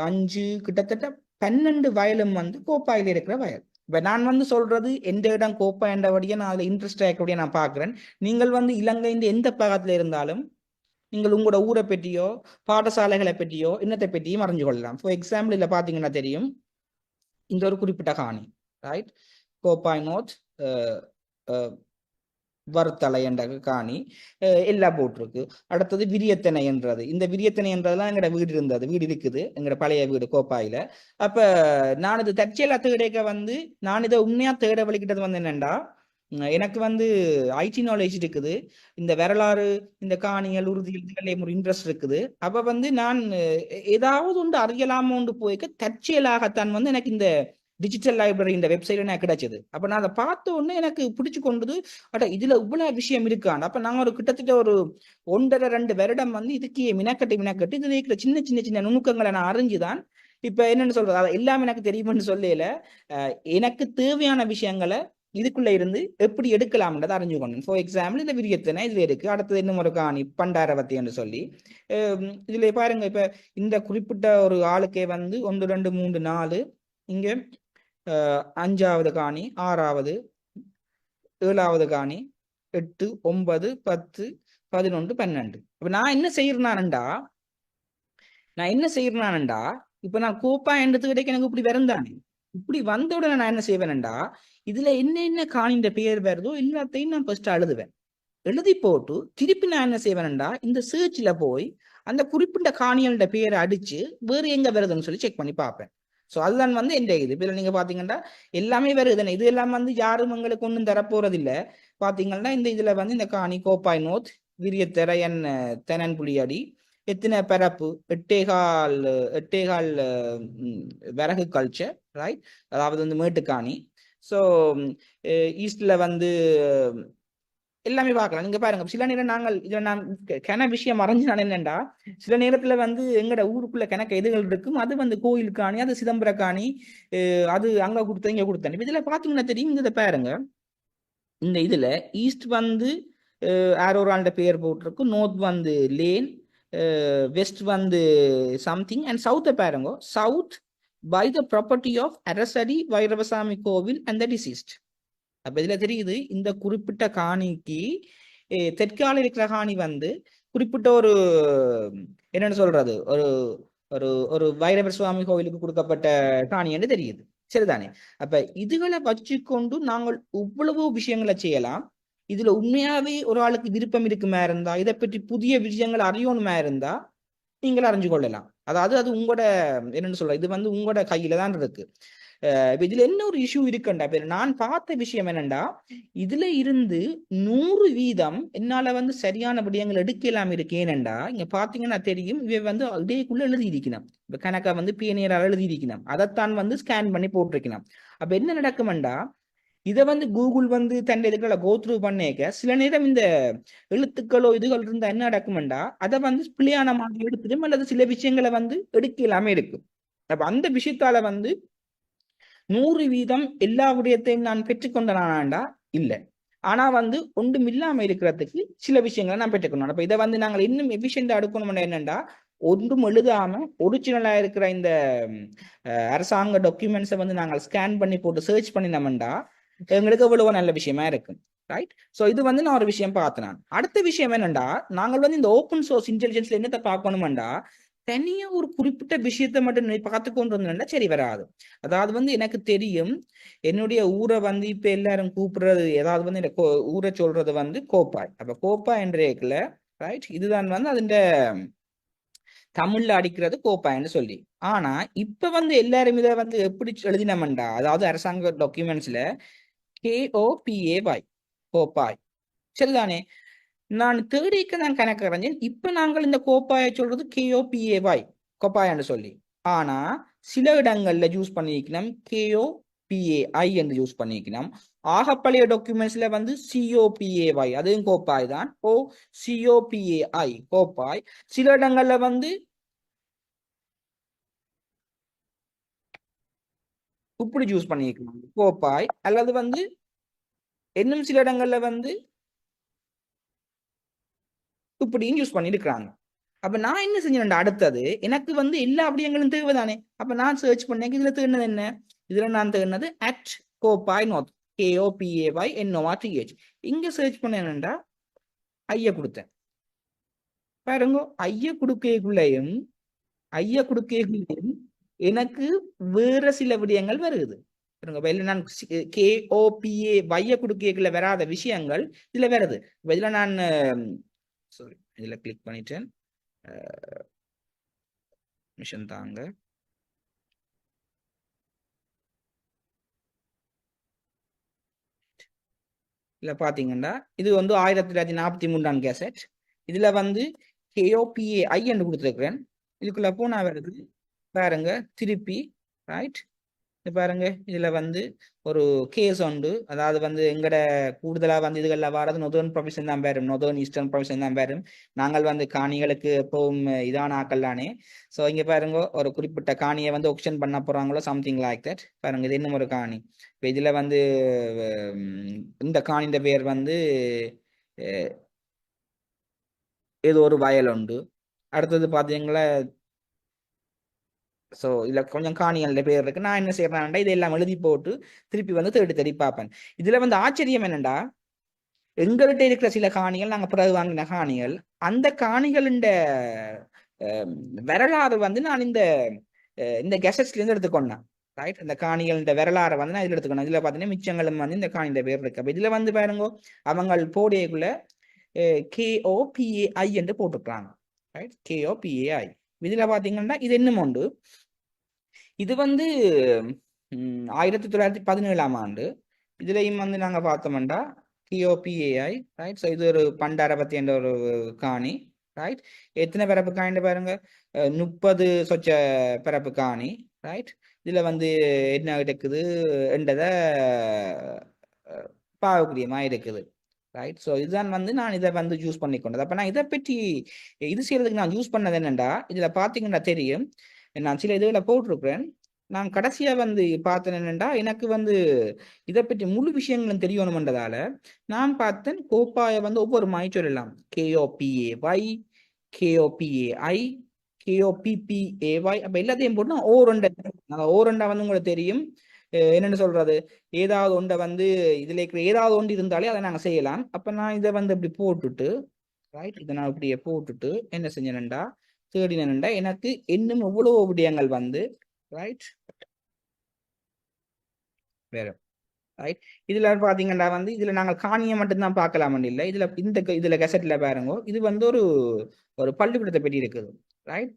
5 கிட்டத்தட்ட 12 வயலும் வந்து கோப்பாயில இருக்கிற வயல். இப்ப நான் வந்து சொல்றது எந்த இடம் கோப்பா என்றபடியே நான் அதுல இன்ட்ரெஸ்ட் ஆகக்கூடிய நான் பாக்குறேன். நீங்கள் வந்து இலங்கையின் எந்த பாகத்துல இருந்தாலும் நீங்கள் உங்களோட ஊரை பற்றியோ பாடசாலைகளை பற்றியோ இன்னத்தை பற்றியும் அறிஞ்சு கொள்ளலாம். ஃபார் எக்ஸாம்பிள் இதுல பாத்தீங்கன்னா தெரியும். இந்த ஒரு குறிப்பிட்ட காணி. ரைட். கோப்பாய் நோட் வறுத்தலை என்ற காணி எல்லாம் போட்டிருக்கு. அடுத்தது விரியத்தனை என்றது. இந்த விரியத்தனை என்றதெல்லாம் எங்கட வீடு இருந்தது, வீடு இருக்குது, எங்கட பழைய வீடு கோப்பாயில. அப்ப நான் இது தற்செயலா தேடைக்க வந்து நான் இதை உண்மையா தேட வலிக்கிட்டது வந்து என்னண்டா, எனக்கு வந்து ஐடி நாலேஜ் இருக்குது, இந்த வரலாறு, இந்த காணிகள், உறுதிகள் இதுகளே ஒரு இன்ட்ரெஸ்ட் இருக்குது. அப்ப வந்து நான் ஏதாவது ஒன்று அறியலாம ஒன்று போய்க்க தற்செயலாகத்தான் வந்து எனக்கு இந்த டிஜிட்டல் லைப்ரரி இந்த வெப்சைட்ல எனக்கு கிடைச்சது. அப்ப நான் அதை பார்த்த உடனே எனக்கு பிடிச்சு கொண்டது. இதுல இவ்வளவு விஷயம் இருக்காண்டு. அப்ப நாங்க ஒரு கிட்டத்தட்ட ஒரு 1.5-2 வருடம் வந்து இதுக்கு மினக்கட்டு இதுல இருக்கிற சின்ன சின்ன சின்ன நுணுக்கங்களை நான் அறிஞ்சுதான் இப்ப என்னன்னு சொல்றது, அதை எல்லாம் எனக்கு தெரியும்னு சொல்லல, எனக்கு தேவையான விஷயங்களை இதுக்குள்ள இருந்து எப்படி எடுக்கலாம்ன்றதை அறிஞ்சு கொண்டேன். ஃபார் எக்ஸாம்பிள் இந்த விரியத்தனை இதுல இருக்கு. அடுத்தது இன்னும் ஒரு காணி பண்டாரவத்தி என்று சொல்லி இதுல பாருங்க. இப்ப இந்த குறிப்பிட்ட ஒரு ஆளுக்கே வந்து 1, 2, 3, 4, இங்க 5வது காணி, 6வது, 7வது காணி, 8, 9, 10, 11, 12. இப்ப நான் என்ன செய்யறேனான்டா இப்ப நான் கோப்பா எடுத்து கிடைக்க எனக்கு இப்படி வரந்தானே. இப்படி வந்த உடனே நான் என்ன செய்வேன்டா, இதுல என்ன காணின்ற பெயர் வருதோ எல்லாத்தையும் நான் ஃபர்ஸ்ட் எழுதுவேன். எழுதி போட்டு திருப்பி நான் என்ன செய்வேன்டா, இந்த சர்ச்ல போய் அந்த குறிப்பிட்ட காணிகளோட பெயரை அடிச்சு வேறு எங்க வருதுன்னு சொல்லி செக் பண்ணி பார்ப்பேன். ஸோ அதுதான் வந்து எந்த இது. இதுல நீங்க பாத்தீங்கன்னா எல்லாமே வருதுன்னு, இது எல்லாம் வந்து யாரும் உங்களுக்கு ஒன்றும் தரப்போறது இல்லை. பாத்தீங்கன்னா இந்த இதுல வந்து இந்த காணி கோப்பாய் நோத் விரியத்தரையன் தெனன் புலியடி எத்தனை பரப்பு 8.25 விறகு கல்ச்சர். ரைட். அதாவது வந்து மேட்டுக்காணி. ஸோ ஈஸ்ட்ல வந்து எல்லாமே பார்க்கலாம். நீங்க பாருங்க. சில நேரம் நாங்கள் இதுல நான் கன விஷயம் மறைஞ்சு நான் என்னண்டா, சில நேரத்துல வந்து எங்கட ஊருக்குள்ள கணக்கு எதுகள் இருக்கும். அது வந்து கோயில் காணி, அது சிதம்பர காணி, அது அங்க கொடுத்த இங்க கொடுத்தேன். இதுல பாத்தீங்கன்னா தெரியும். இதை பாருங்க. இந்த இதுல ஈஸ்ட் வந்து ஆரோரால்ட பேர் போட்டிருக்கு, நோர்த் வந்து லேன், வெஸ்ட் வந்து சம்திங், அண்ட் சவுத்தை பாருங்க. South by the property of Arasadi Vairavasamy கோவில் அண்ட் த டிசீஸ்ட். அப்ப இதுல தெரியுது இந்த குறிப்பிட்ட காணிக்கு தெற்கால இருக்கிற காணி வந்து குறிப்பிட்ட ஒரு என்னன்னு சொல்றது, ஒரு ஒரு ஒரு வைரவர் சுவாமி கோவிலுக்கு கொடுக்கப்பட்ட காணி என்று தெரியுது. சரிதானே. அப்ப இதுகளை வச்சுக்கொண்டு நாங்கள் இவ்வளவு விஷயங்களை செய்யலாம். இதுல உண்மையாவே ஒரு ஆளுக்கு விருப்பம் இருக்குமா இருந்தா, இதை பற்றி புதிய விஷயங்கள் அறியணுமா இருந்தா நீங்கள் அறிஞ்சு கொள்ளலாம். அதாவது அது உங்களோட என்னன்னு சொல்ற, இது வந்து உங்களோட கையில தான் இருக்கு. இதுல என்ன ஒரு இஷ்யூ இருக்குண்டா, நான் பார்த்த விஷயம் என்னண்டா, இதுல இருந்து 100% என்னால வந்து சரியான விடயங்கள் எடுக்கலாம் இருக்கு. ஏனண்டா இங்க பாத்தீங்கன்னா தெரியும், இவை வந்து இதேக்குள்ள எழுதி இருக்கணும். இப்ப கணக்கா வந்து பிஎன்ஏரால் எழுதி இருக்கணும். அதைத்தான் வந்து ஸ்கேன் பண்ணி போட்டிருக்கணும். அப்ப என்ன நடக்கும்டா, இதை வந்து கூகுள் வந்து தன் இதுகளை கோத்ரூ பண்ணேக்க சில நேரம் இந்த எழுத்துக்களோ இதுகள் இருந்தா என்ன நடக்குமெண்டா அதை வந்து பிள்ளையான மாதிரி எடுத்துடும் அல்லது சில விஷயங்களை வந்து எடுக்க இல்லாம இருக்கும். அப்ப அந்த விஷயத்தால வந்து 100% எல்லா விடயத்தையும் நான் பெற்றுக்கொண்டனாண்டா இல்லை. ஆனா வந்து ஒன்றும் இல்லாம இருக்கிறதுக்கு சில விஷயங்களை நான் பெற்றுக்கொண்டோம். அப்ப இதை வந்து நாங்கள் இன்னும் எஃபிஷியண்டா எடுக்கணும் என்னண்டா ஒன்றும் எழுதாம ஒரிஜினலா இருக்கிற இந்த அரசாங்க டாக்குமெண்ட்ஸை வந்து நாங்கள் ஸ்கேன் பண்ணி போட்டு சர்ச் பண்ணினோம்டா எங்களுக்கு எவ்வளவு நல்ல விஷயமா இருக்கும். ரைட். ஸோ இது வந்து நான் ஒரு விஷயம் பார்த்தேன். நான் அடுத்த விஷயம் என்னண்டா நாங்கள் வந்து இந்த ஓப்பன் சோர்ஸ் இன்டெலிஜென்ஸ்ல என்னத்தை பார்க்கணுமெண்டா தனியா ஒரு குறிப்பிட்ட விஷயத்த மட்டும் பார்த்து கொண்டு வந்தா சரி வராது. அதாவது வந்து எனக்கு தெரியும் என்னுடைய ஊரை வந்து இப்ப எல்லாரும் கூப்பிடுறது ஏதாவது வந்து இந்த ஊரை சொல்றது வந்து கோப்பாய். அப்ப கோப்பாய் என்ற இருக்குல்ல ரைட் இதுதான் வந்து அதுண்ட தமிழ்ல அடிக்கிறது கோப்பாய்ன்னு சொல்லி. ஆனா இப்ப வந்து எல்லாரும் இதை வந்து எப்படி எழுதினோம்டா அதாவது அரசாங்க டாக்குமெண்ட்ஸ்ல KOPAY கோப்பாய் சரிதானே. நான் தேடிக்க நான் கணக்கு அறிஞ்சேன். இப்ப நாங்கள் இந்த கோப்பாயை சொல்றது KOPAY கோப்பாயன்னு சொல்லி. ஆனா சில இடங்கள்ல யூஸ் பண்ணிக்கணும் KOPAI என்று யூஸ் பண்ணிக்கணும். ஆகப்பழைய டாக்குமெண்ட்ஸ்ல வந்து COPAY அதுவும் கோப்பாய் தான். COPAI கோப்பாய். சில இடங்கள்ல வந்து இப்படி யூஸ் பண்ணிக்கணும் கோப்பாய் அல்லது வந்து இன்னும் சில இடங்கள்ல வந்து இப்படியும் யூஸ் பண்ணி இருக்கிறாங்க. அப்ப நான் என்ன செஞ்சேன் அடுத்தது எனக்கு வந்து எல்லா விடயங்களும் தேவைதானே. அப்ப நான் சர்ச் பண்ணேன் இதுல தேடினது என்ன இதுல நான் தேடினது கோப்பாய் நோட் KOPAY இங்க சர்ச் பண்ணேன்டா ஐய கொடுத்தேன். பாருங்க ஐய கொடுக்கைக்குள்ளேயும் எனக்கு வேற சில விடயங்கள் வருது. நான் KOPAY கொடுக்கைக்குள்ள வராத விஷயங்கள் இதுல வருது. இதுல நான் சாரி இதுல கிளிக் பண்ணிட்டேன். மிஷன் தாங்க. இதுல பாத்தீங்கன்னா இது வந்து 1943 கேசட். இதுல வந்து KOPAI என்று கொடுத்துருக்கிறேன். இதுக்குள்ள போனா வருது பாருங்க திருப்பி ரைட். பாருங்க இதுல வந்து ஒரு கேஸ் உண்டு. அதாவது வந்து எங்கட கூடுதலா வந்து இதுகள்ல வர்றது நொதர்ன் ப்ரொவிஷன் தான் பேரும் நொதர்ன் ஈஸ்டர்ன் ப்ரொவிஷன் தான் பேரும். நாங்கள் வந்து காணிகளுக்கு எப்பவும் இதான ஆக்கல்லானே. ஸோ இங்க பாருங்க ஒரு குறிப்பிட்ட காணியை வந்து ஆக்ஷன் பண்ண போறாங்களோ சம்திங் லைக் தட். பாருங்க இது இன்னும் ஒரு காணி. இப்போ இதுல வந்து இந்த காணின்ற பேர் வந்து ஏதோ ஒரு வயல் உண்டு. அடுத்தது பாத்தீங்களா ஸோ இதுல கொஞ்சம் காணிகள பேர் இருக்கு. நான் என்ன செய்யறேன்டா இதெல்லாம் எழுதி போட்டு திருப்பி வந்து தேடி தேடி பார்ப்பேன். இதுல வந்து ஆச்சரியம் என்னண்டா எங்கள்கிட்ட இருக்கிற சில காணிகள் நாங்க பிறகு வாங்கின காணிகள் அந்த காணிகளின் வரலாறு வந்து நான் இந்த கெசட்ஸ்ல இருந்து எடுத்துக்கொண்டேன். ரைட். இந்த காணிகள் வரலாறை வந்து நான் இதுல எடுத்துக்கணும். இதுல பாத்தீங்கன்னா மிச்சங்களும் வந்து இந்த காணியோட பேர் இருக்கு. அப்ப இதுல வந்து பாருங்க அவங்க போடையக்குள்ள KOPAI என்று போட்டுக்கிறாங்க. ரைட். KOPAI இதுல பாத்தீங்கன்னா இது இன்னும் உண்டு. இது வந்து 1917ஆம் ஆண்டு. இதுலயும் வந்து நாங்க பார்த்தோம்டா KOPAI ரைட். ஸோ இது ஒரு பண்டாரபத்தி என்ற ஒரு காணி ரைட். எத்தனை பிறப்பு காணி பாருங்க 30 சொச்ச பிறப்பு காணி ரைட். இதுல வந்து என்ன இருக்குது என்றதை பார்க்கக்கூடியமா இருக்குது ரைட். ஸோ இதுதான் வந்து நான் இதை வந்து யூஸ் பண்ணி கொண்டது. அப்போ நான் இதை பற்றி இது செய்யறதுக்கு நான் யூஸ் பண்ணது என்னண்டா இதுல பாத்தீங்கன்னா தெரியும் நான் சில இதுல போட்டிருக்கிறேன். நான் கடைசியா வந்து பார்த்தேன் என்னண்டா எனக்கு வந்து இதை பற்றி முழு விஷயங்களும் தெரியணும்ன்றதால நான் பார்த்தேன் கோப்பாயை வந்து ஒவ்வொரு மாய் சொல்லலாம். KOPAY KOPAI KOPPAY அப்ப எல்லாத்தையும் போட்டு ஓரண்டா வந்து உங்களுக்கு தெரியும் என்னன்னு சொல்றது ஏதாவது ஒன்றை வந்து இதுல இருக்கிற ஏதாவது ஒன்று இருந்தாலே அதை நாங்க செய்யலாம். அப்ப நான் இதை வந்து இப்படி போட்டுட்டு ரைட் இதை நான் இப்படியே போட்டுட்டு என்ன செஞ்சேன்டா தேடினேன்டா எனக்கு இன்னும் எவ்வளவு விடயங்கள் வந்து ரைட் வேற ரைட். இதுல பாத்தீங்கன்னா வந்து இதுல நாங்கள் காணியை மட்டும்தான் பார்க்கலாம் இல்லை. இதுல கெசட்ல பாருங்க இது வந்து ஒரு பள்ளிக்கூடத்தை பற்றி இருக்குது ரைட்.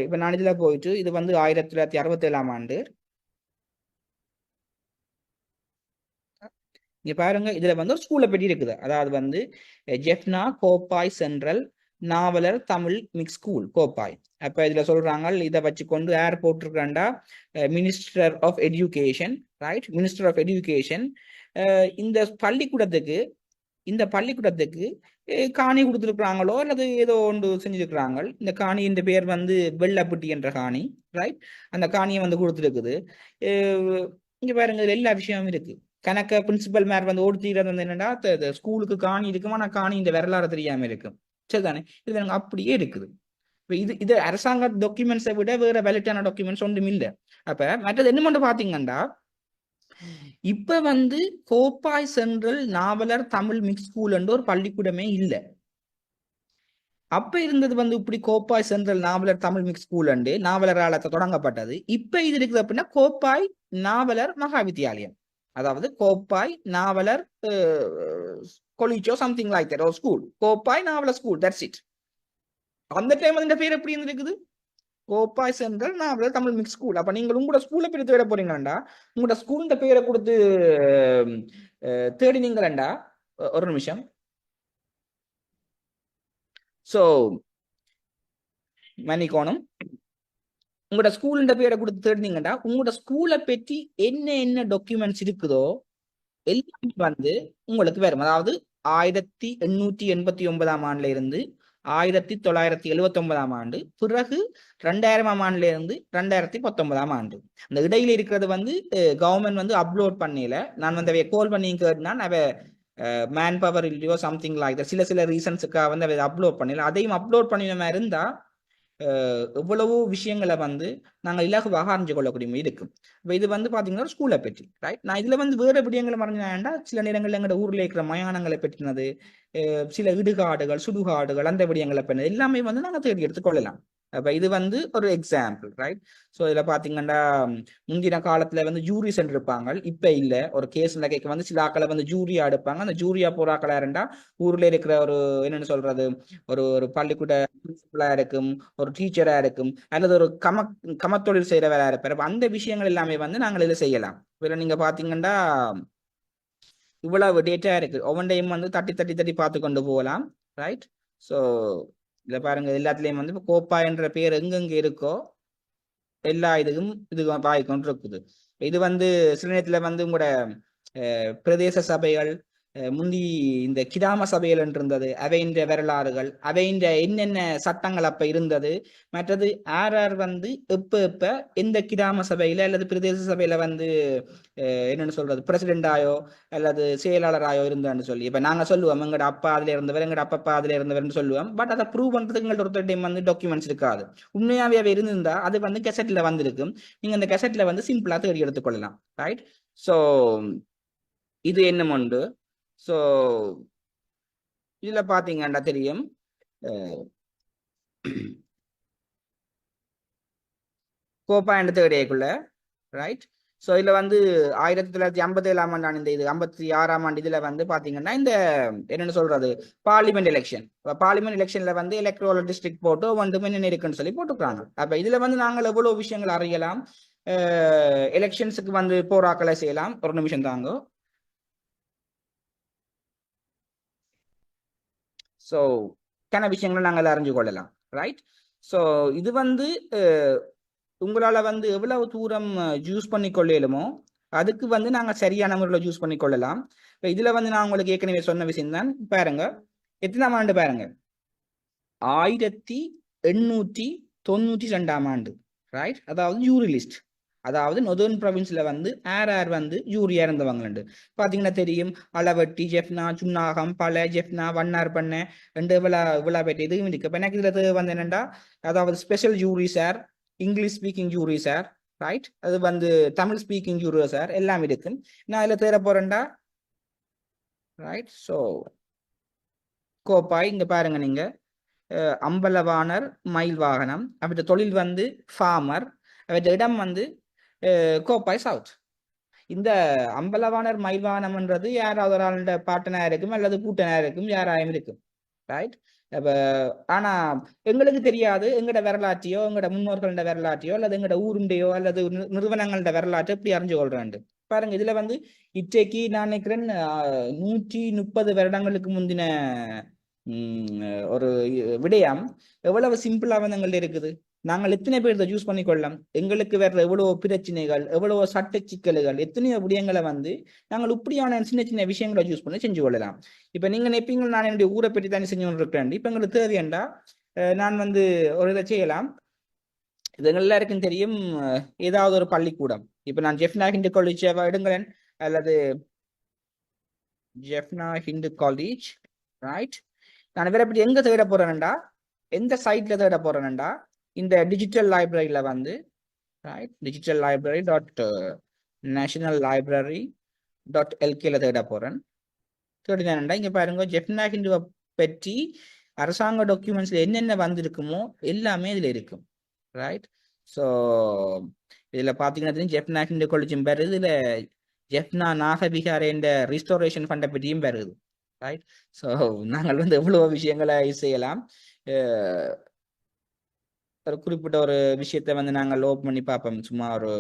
இப்ப நான் இதுல போயிட்டு இது வந்து 1967ஆம் ஆண்டு. இங்க பாருங்க இதுல வந்து ஒரு ஸ்கூல்ல பற்றி இருக்குது. அதாவது வந்து Jaffna Kopay central Navalar Tamil mixed school Kopay. அப்ப இதுல சொல்றாங்க இதை வச்சு கொண்டு யார் போட்டிருக்காண்டா minister of education, right, minister of education இந்த பள்ளிக்கூடத்துக்கு காணி கொடுத்துருக்குறாங்களோ அல்லது ஏதோ ஒன்று செஞ்சிருக்கிறாங்க. இந்த காணியின் பேர் வந்து வெள்ளப்பட்டி என்ற காணி, ரைட். அந்த காணியை வந்து கொடுத்துருக்குது. இங்க பாருங்க எல்லா விஷயமும் இருக்கு. கணக்க பிரின்சிபல் மேர் வந்து ஓடுத்தீரது வந்து என்னன்னா ஸ்கூலுக்கு காணி இருக்குமா, நான் காணி இந்த வரலாறு தெரியாம இருக்கும், சரிதானே. இது எனக்கு அப்படியே இருக்குது. இது அரசாங்க டாக்குமெண்ட்ஸை விட வேற வேலிட்டான டாக்குமெண்ட்ஸ் ஒன்றும் இல்லை. அப்ப மற்றது என்ன மட்டும் பாத்தீங்கன்னா இப்ப வந்து Kopay central Navalar Tamil mixed school என்ற ஒரு பள்ளிக்கூடமே இல்லை. அப்ப இருந்தது வந்து இப்படி Kopay central Navalar Tamil mixed school and நாவலரால தொடங்கப்பட்டது. இப்ப இது இருக்குது அப்படின்னா கோப்பாய் நாவலர் மகா வித்தியாலயம், அதாவது கோப்பாய் நாவலர் கொலிச்சோ சம்திங் லைக் தட், ஒரு school, Kopay Navalar school, that's it. அந்த டைம் இந்த பேர் எப்படி இருந்திருக்குது, Kopay central Navalar Tamil mixed school. அப்ப நீங்கள் உங்களோட ஸ்கூலை பேர் தேட போறீங்களாண்டா, உங்களோட ஸ்கூல் பேரை கொடுத்து தேடினீங்களா, ஒரு நிமிஷம். சோ மன்னிக்கோணும், உங்களோட ஸ்கூல் பேரை கொடுத்து தேடினீங்கடா உங்களோட ஸ்கூலை பற்றி என்ன டாக்குமெண்ட்ஸ் இருக்குதோ எல்லாமே வந்து உங்களுக்கு வரும். அதாவது 1889 ஆண்டுல இருந்து 1979 ஆண்டு, பிறகு 2000 ஆண்டுல இருந்து 2019 ஆண்டு. அந்த இடையில இருக்கிறது வந்து கவர்மெண்ட் வந்து அப்லோட் பண்ணல. நான் வந்து அவைய கால் பண்ணி கேட்டுனா அவ மேன் பவர் இல்லையோ சம்திங் லைக் சில ரீசன்ஸுக்காக வந்து அவை அப்லோட் பண்ணல. அதையும் அப்லோட் பண்ணின மாதிரி இருந்தா எவ்வளவோ விஷயங்களை வந்து நாங்கள் இலகுவாக அறிஞ்சு கொள்ளக்கூடிய இருக்கும். இப்போ இது வந்து பாத்தீங்கன்னா ஸ்கூலை பற்றி, ரைட். நான் இதுல வந்து வேற விடயங்களை மறைஞ்சாண்டா சில நேரங்கள்ல எங்களோட ஊர்ல இருக்கிற மயானங்களை பற்றினது, சில இடுகாடுகள் சுடுகாடுகள் அந்த விடயங்களை பற்றினது எல்லாமே வந்து நாங்கள் தேடி எடுத்துக்கொள்ளலாம். அப்ப இது வந்து ஒரு எக்ஸாம்பிள், ரைட். ஸோ இதுல பாத்தீங்கன்னா முந்தின காலத்துல வந்து ஜூரி சென்று இருப்பாங்க, இப்ப இல்ல. ஒரு கேஸ்ல கேட்க வந்து சில ஆக்களை வந்து ஜூரியா எடுப்பாங்க. அந்த ஜூரியா போற ஆக்களா இருந்தா ஊர்ல இருக்கிற ஒரு என்னன்னு சொல்றது, ஒரு பள்ளிக்கூட பிரின்சிபலா இருக்கும், ஒரு டீச்சரா இருக்கும், அல்லது ஒரு கமத்தொழில் செய்யறவரா இருப்பார். அந்த விஷயங்கள் எல்லாமே வந்து நாங்கள் இதில் செய்யலாம். இதுல நீங்க பாத்தீங்கன்னா இவ்வளவு டேட்டா இருக்கு, ஒவ்வொரு டைம் வந்து தட்டி தட்டி தட்டி பார்த்து கொண்டு போகலாம், ரைட். ஸோ இதில் பாருங்க எல்லாத்துலேயும் வந்து இப்போ கோப்பா என்ற பேர் எங்கெங்க இருக்கோ எல்லா இது வாய்க்கொண்டு இருக்குது. இது வந்து சில நேரத்தில் வந்து உங்களோட பிரதேச சபைகள் முந்தி இந்த கிராம சபைகள் என்று இருந்தது, அவைன்ற வரலாறுகள், அவைன்ற என்னென்ன சட்டங்கள் அப்ப இருந்தது, மற்றது யார் வந்து எப்ப எந்த கிராம சபையில அல்லது பிரதேச சபையில வந்து என்னன்னு சொல்றது பிரசிடென்டாயோ அல்லது செயலாளராயோ இருந்தான்னு சொல்லி இப்ப நாங்க சொல்லுவோம் எங்கட அப்பா அதுல இருந்தவர், எங்கட அப்பா அதுல இருந்தவர்னு சொல்லுவோம். பட் அதை ப்ரூவ் பண்றதுக்கு எங்கள்ட்ட ஒருத்தர் டைம் வந்து டாக்குமெண்ட்ஸ் இருக்காது. உண்மையாவே அவை இருந்திருந்தா அது வந்து கெசட்ல வந்திருக்கும். நீங்க அந்த கெசட்ல வந்து சிம்பிளா தேடி எடுத்துக்கொள்ளலாம், ரைட். ஸோ இது என்ன உண்டு. ஸோ இதுல பாத்தீங்கன்னா தெரியும் கோப்பா என்ற தேடியக்குள்ள, ரைட். ஸோ இதுல வந்து 1957 ஆண்டு இந்த இது 56 ஆண்டு இதுல வந்து பாத்தீங்கன்னா இந்த என்னன்னு சொல்றது பார்லிமெண்ட் எலெக்ஷன். பார்லிமெண்ட் எலெக்ஷன்ல வந்து எலக்ட்ரல் டிஸ்ட்ரிக்ட் போட்டு வந்து என்ன இருக்குன்னு சொல்லி போட்டுக்கிறாங்க. அப்ப இதுல வந்து நாங்கள் எவ்வளவு விஷயங்கள் அறியலாம், எலெக்ஷன்ஸுக்கு வந்து போராக்களை செய்யலாம். ஒரு நிமிஷம் தாங்க. ஸோ கன விஷயங்களை நாங்கள் அறிஞ்சு கொள்ளலாம், ரைட். ஸோ இது வந்து உங்களால் வந்து எவ்வளவு தூரம் யூஸ் பண்ணி கொள்ளலுமோ அதுக்கு வந்து நாங்கள் சரியான முறையில் யூஸ் பண்ணி கொள்ளலாம். இப்போ இதில் வந்து நான் உங்களுக்கு ஏற்கனவே சொன்ன விஷயம் தான். பாருங்க எத்தனாம் ஆண்டு பாருங்க, 1892 ஆண்டு, ரைட். அதாவது ஜூரி லிஸ்ட், அதாவது நொதர்ன் ப்ரொவின்ஸ்ல வந்து யார் வந்து ஜூரியா இருந்தவங்க பாத்தீங்கன்னா தெரியும். அளவட்டி, ஜெஃப்னா, சுன்னாகம், பல, ஜெஃப்னா, வண்ணார் பண்ண ரெண்டு விழா பெற்ற இதுவும் இருக்கு. இப்போ எனக்கு இதுல வந்து என்னண்டா, அதாவது special jury sir, English speaking jury sir, right. அது வந்து தமிழ் ஸ்பீக்கிங் ஜூரி சார் எல்லாம் இருக்கு. நான் இதுல தேட போறேன்டா, ரைட். ஸோ கோப்பாய் இங்க பாருங்க நீங்க, அம்பலவாணர் மயில் வாகனம், அவற்ற தொழில் வந்து ஃபார்மர், அவற்ற இடம் வந்து கோப்பாய் சவுத். இந்த அம்பலவாணர் மயில்வாகனம்ன்றது யாராவது ஒரு ஆளுடைய பாட்டனா இருக்கும் அல்லது கூட்டனா இருக்கும், யாராயும் இருக்கும், ரைட். அப்ப ஆனா எங்களுக்கு தெரியாது எங்கட வரலாற்றையோ எங்கட முன்னோர்களோட வரலாற்றையோ அல்லது எங்கட ஊருண்டையோ அல்லது நிறுவனங்களோட வரலாற்றை எப்படி அறிஞ்சு கொள்றேன் பாருங்க. இதுல வந்து இன்றைக்கு நான் நினைக்கிறேன் 130 வருடங்களுக்கு முந்தின ஒரு விடயம் எவ்வளவு சிம்பிளா வந்து எங்கள்ட்ட இருக்குது. நாங்கள் எத்தனை பேர் இதை யூஸ் பண்ணிக்கொள்ளலாம். எங்களுக்கு வேற எவ்வளவு பிரச்சனைகள், எவ்வளவு சட்ட சிக்கல்கள், எத்தனையோ விடயங்களை வந்து நாங்கள் இப்படியான சின்ன சின்ன விஷயங்களை யூஸ் பண்ணி செஞ்சு கொள்ளலாம். இப்ப நீங்க நினைப்பீங்க நான் என்னுடைய ஊரை பற்றி தானே செஞ்சு கொண்டு இருக்கிறேன். இப்ப எங்களுக்கு தேவையாண்டா நான் வந்து ஒரு இதை செய்யலாம். இது எல்லாருக்கும் தெரியும். ஏதாவது ஒரு பள்ளிக்கூடம், இப்ப நான் ஜெஃப்னா ஹிந்து காலேஜ் எடுங்களேன், அல்லது ஜெஃப்னா ஹிந்து காலேஜ், ரைட். நான் வேற எப்படி எங்க தேட போறேன்டா, எந்த சைட்ல தேட போறேன்டா, இந்த டிஜிட்டல் லைப்ரரியில வந்து, right, digital library dot national library dot எல்கேல தேட போறேன். தேடினேன்டா இங்க பாருங்க, ஜெஃப்னா ஹிந்துவை பற்றி அரசாங்க டாக்குமெண்ட்ஸ்ல என்னென்ன வந்திருக்குமோ எல்லாமே இதுல இருக்கும், ரைட். ஸோ இதுல பாத்தீங்கன்னா ஜெஃப்னா ஹிந்து காலேஜும் வருது, இதுல ஜெஃப்னா நாகவிகார என்ற ரிஸ்டோரேஷன் ஃபண்டை பற்றியும் வருது, ரைட். ஸோ நாங்கள் வந்து எவ்வளவு விஷயங்களை செய்யலாம். ஒரு குறிப்பிட்ட ஒரு விஷயத்தை வந்து நாங்கள் ஓப்பன் பண்ணி பார்ப்போம். சும்மா ஒரு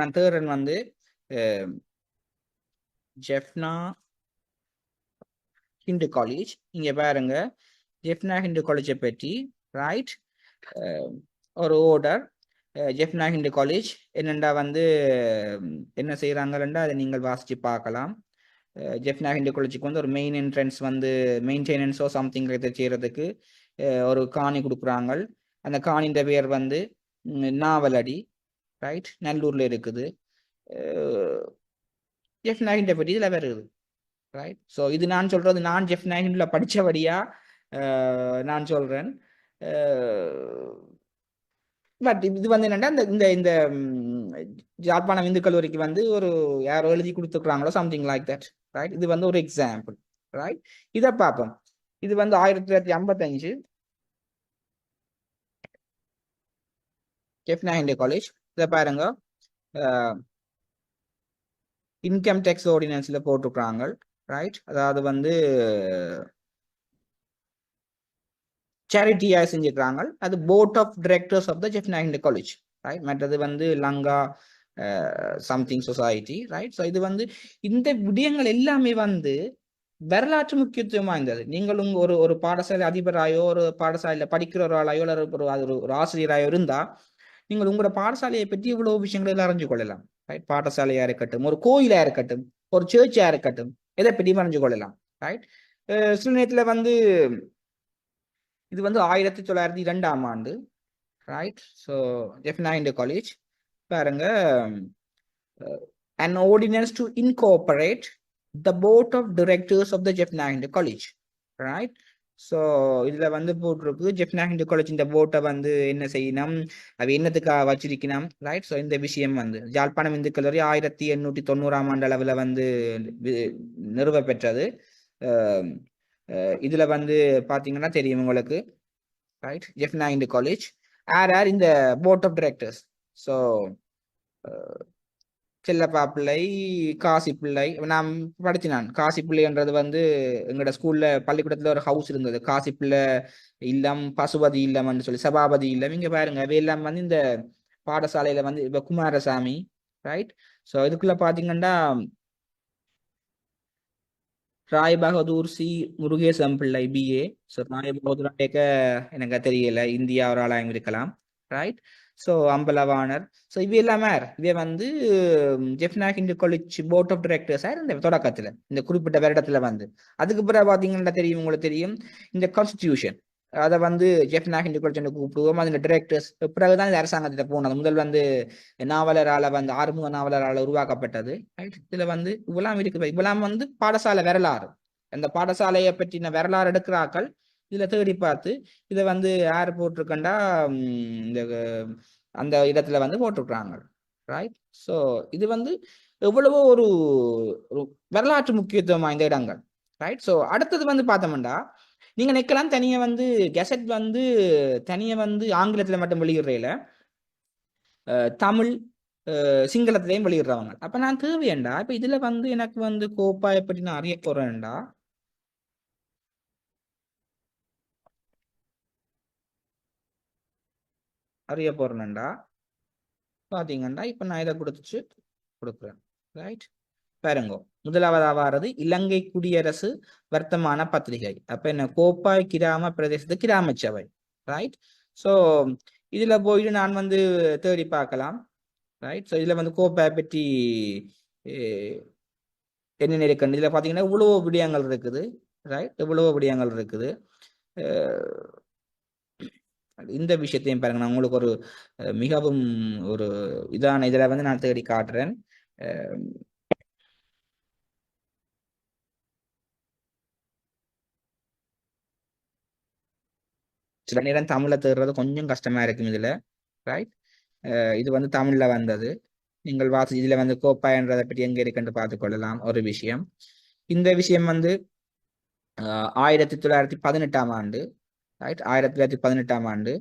நான் தேர்றன் வந்து ஜெஃப்னா ஹிந்து காலேஜ். இங்க பாருங்க, ஜெஃப்னா ஹிந்து காலேஜை பற்றி, ரைட், ஒரு ஓர்டர். ஜெஃப்னா ஹிந்து காலேஜ் என்னண்டா வந்து என்ன செய்யறாங்கன்றா அதை நீங்கள் வாசிச்சு பார்க்கலாம். ஜெஃப்னா ஹிந்து காலேஜுக்கு வந்து ஒரு மெயின் என்ட்ரன்ஸ் வந்து மெயின்டெனன்ஸோ சம்திங் இதை செய்யறதுக்கு ஒரு காணி கொடுக்குறாங்க. அந்த காணின்ற பேர் வந்து நாவலடி, ரைட், நல்லூர்ல இருக்குது. ஜெஃப்னா ஹிண்டை பற்றி இதுல வருது, ரைட். ஸோ இது நான் சொல்றது நான் ஜெஃப்னா ஹிண்டுல படிச்சபடியா நான் சொல்றேன். பட் இது வந்து என்னன்னா இந்த இந்த இந்த யாழ்ப்பாணம் இந்து கல்லூரிக்கு வந்து ஒரு யாரோ எழுதி கொடுத்துருக்காங்களோ சம்திங் லைக் தட், ரைட். இது வந்து ஒரு எக்ஸாம்பிள், ரைட். இதை பார்ப்போம். இது வந்து 1955 ஜெஃப்னா ஹிண்டு காலேஜ். இதை பாருங்க, இன்கம் டேக்ஸ் ஆர்டினன்ஸ்ல போட்டிருக்காங்க, ரைட். அதாவது வந்து சேரிட்டியா செஞ்சுக்கிறாங்க. அது board of directors of the Jaffna Hindu college, right. மற்றது வந்து Lanka something society, right. So இது வந்து இந்த விடயங்கள் எல்லாமே வந்து வரலாற்று முக்கியத்துவம் வாய்ந்தது. நீங்கள் உங்க ஒரு ஒரு பாடசாலை அதிபராயோ, ஒரு பாடசாலையில படிக்கிற ஒரு ஆளாயோ, ஒரு ஆசிரியராயோ இருந்தா நீங்கள் உங்களோட பாடசாலையை பற்றி இவ்வளவு விஷயங்களை அறிஞ்சு கொள்ளலாம், ரைட். பாடசாலையா இருக்கட்டும், ஒரு கோயிலா இருக்கட்டும், ஒரு சேர்ச்சா இருக்கட்டும், எதை பற்றி அறிஞ்சு கொள்ளலாம், ரைட். சில நேரத்துல வந்து இது வந்து 1902ஆம் ஆண்டு, right. So Jaffna Hindu college பாருங்க, an ordinance to incorporate the board of directors of the Jaffna Hindu college, right. So இதுல வந்து போட்டிருக்கு ஜெஃப்னா ஹிண்டு காலேஜ் இந்த போர்ட்டை வந்து என்ன செய்யணும், அது என்னத்துக்காக வச்சிருக்கணும், ரைட். ஸோ இந்த விஷயம் வந்து யாழ்ப்பாணம் இந்து கல்லூரி 1890ஆம் ஆண்டு அளவில் வந்து நிறுவ பெற்றது. இதுல வந்து பாத்தீங்கன்னா தெரியும் உங்களுக்கு, ரைட். ஜெஃப்னா ஹிண்டு காலேஜ் யார் இந்த board of directors. So Chellappa Pillai, Kasi பிள்ளை. நான் படிச்சினான் காசி பிள்ளைன்றது வந்து எங்களோட ஸ்கூல்ல பள்ளிக்கூடத்துல ஒரு ஹவுஸ் இருந்தது, காசி பிள்ளை இல்லம், பசுபதி இல்லம்னு சொல்லி, சபாபதி இல்லம். இங்க பாருங்க அவையெல்லாம் வந்து இந்த பாடசாலையில வந்து இப்ப குமாரசாமி, ரைட். ஸோ இதுக்குள்ள பாத்தீங்கன்னா ராய் பகதூர் சி முருகேசம் பிள்ளை பிஏ. ஸோ ராய் பகதூர் எனக்கு தெரியல, இந்தியா ஒரு ஆளாயம் இருக்கலாம், ரைட். ஸோ அம்பலவாணர். ஸோ இவ எல்லாமே இவ வந்து Jaffna Hindu college board of டைரக்டர்ஸா இருந்த தொடக்கத்துல இந்த குறிப்பிட்ட வருடத்துல வந்து. அதுக்கு பிறகு பாத்தீங்கன்னா தெரியும், உங்களுக்கு தெரியும் இந்த கான்ஸ்டிடியூஷன் அதை வந்து ஜெஃப்னா ஹிண்டு காலேஜ் கூப்பிடுவோம். அந்த டைரக்டர்ஸ் பிறகுதான் இந்த அரசாங்கத்திட்ட போனது. முதல் வந்து நாவலரால வந்து ஆறுமுக நாவலரால உருவாக்கப்பட்டது, ரைட். இதுல வந்து இவ்வளவு இருக்கு. இவ்வளவு வந்து பாடசாலை வரலாறு, அந்த பாடசாலையை பற்றின வரலாறு எடுக்கிறாக்கள் இதுல தேடி பார்த்து இதை வந்து யார் போட்டிருக்கண்டா இந்த அந்த இடத்துல வந்து போட்டிருக்கிறாங்க, ரைட். ஸோ இது வந்து எவ்வளவோ ஒரு வரலாற்று முக்கியத்துவம் வாய்ந்த இடங்கள், ரைட். ஸோ அடுத்தது வந்து பார்த்தோம்னா நீங்க நிக்கலாம் தனியா வந்து கெசட் வந்து தனியா வந்து ஆங்கிலத்துல மட்டும் வெளியிடுறையில தமிழ் சிங்களத்திலையும் வெளியிடுறவங்க. அப்ப நான் தேவையண்டா இப்ப இதுல வந்து எனக்கு வந்து கோப்பா எப்படி நான் அறிய போறேன்டா, அறிய போறேன்டா பாத்தீங்கன்னா இப்ப நான் இதை கொடுத்துச்சு கொடுக்குறேன். ரைட், பாருங்க. முதலாவதா வாரது இலங்கை குடியரசு வர்த்தமான பத்திரிகை. அப்ப என்ன, கோப்பாய் கிராம பிரதேசத்து கிராம சபை. ரைட். ஸோ இதுல போயிட்டு நான் வந்து தேடி பார்க்கலாம். ரைட். ஸோ இதுல வந்து கோப்பாய் பற்றி என்னென்ன இருக்குன்னு இதுல பாத்தீங்கன்னா இவ்வளவு விடயங்கள் இருக்குது. ரைட், இவ்வளவு விடயங்கள் இருக்குது. இந்த விஷயத்தையும் பாருங்க, நான் உங்களுக்கு ஒரு மிகவும் ஒரு இதான இதுல வந்து நான் தேடி காட்டுறேன். சில நேரம் தமிழ்ல தேடுறது கொஞ்சம் கஷ்டமா இருக்கும் இதுல. ரைட். இது வந்து தமிழ்ல வந்தது. நீங்கள் இதுல வந்து கோப்பாயன்றதை பற்றி எங்க இருக்குன்னு பார்த்து கொள்ளலாம். ஒரு விஷயம், இந்த விஷயம் வந்து 1918 ஆண்டு. ரைட், 1918 ஆண்டு.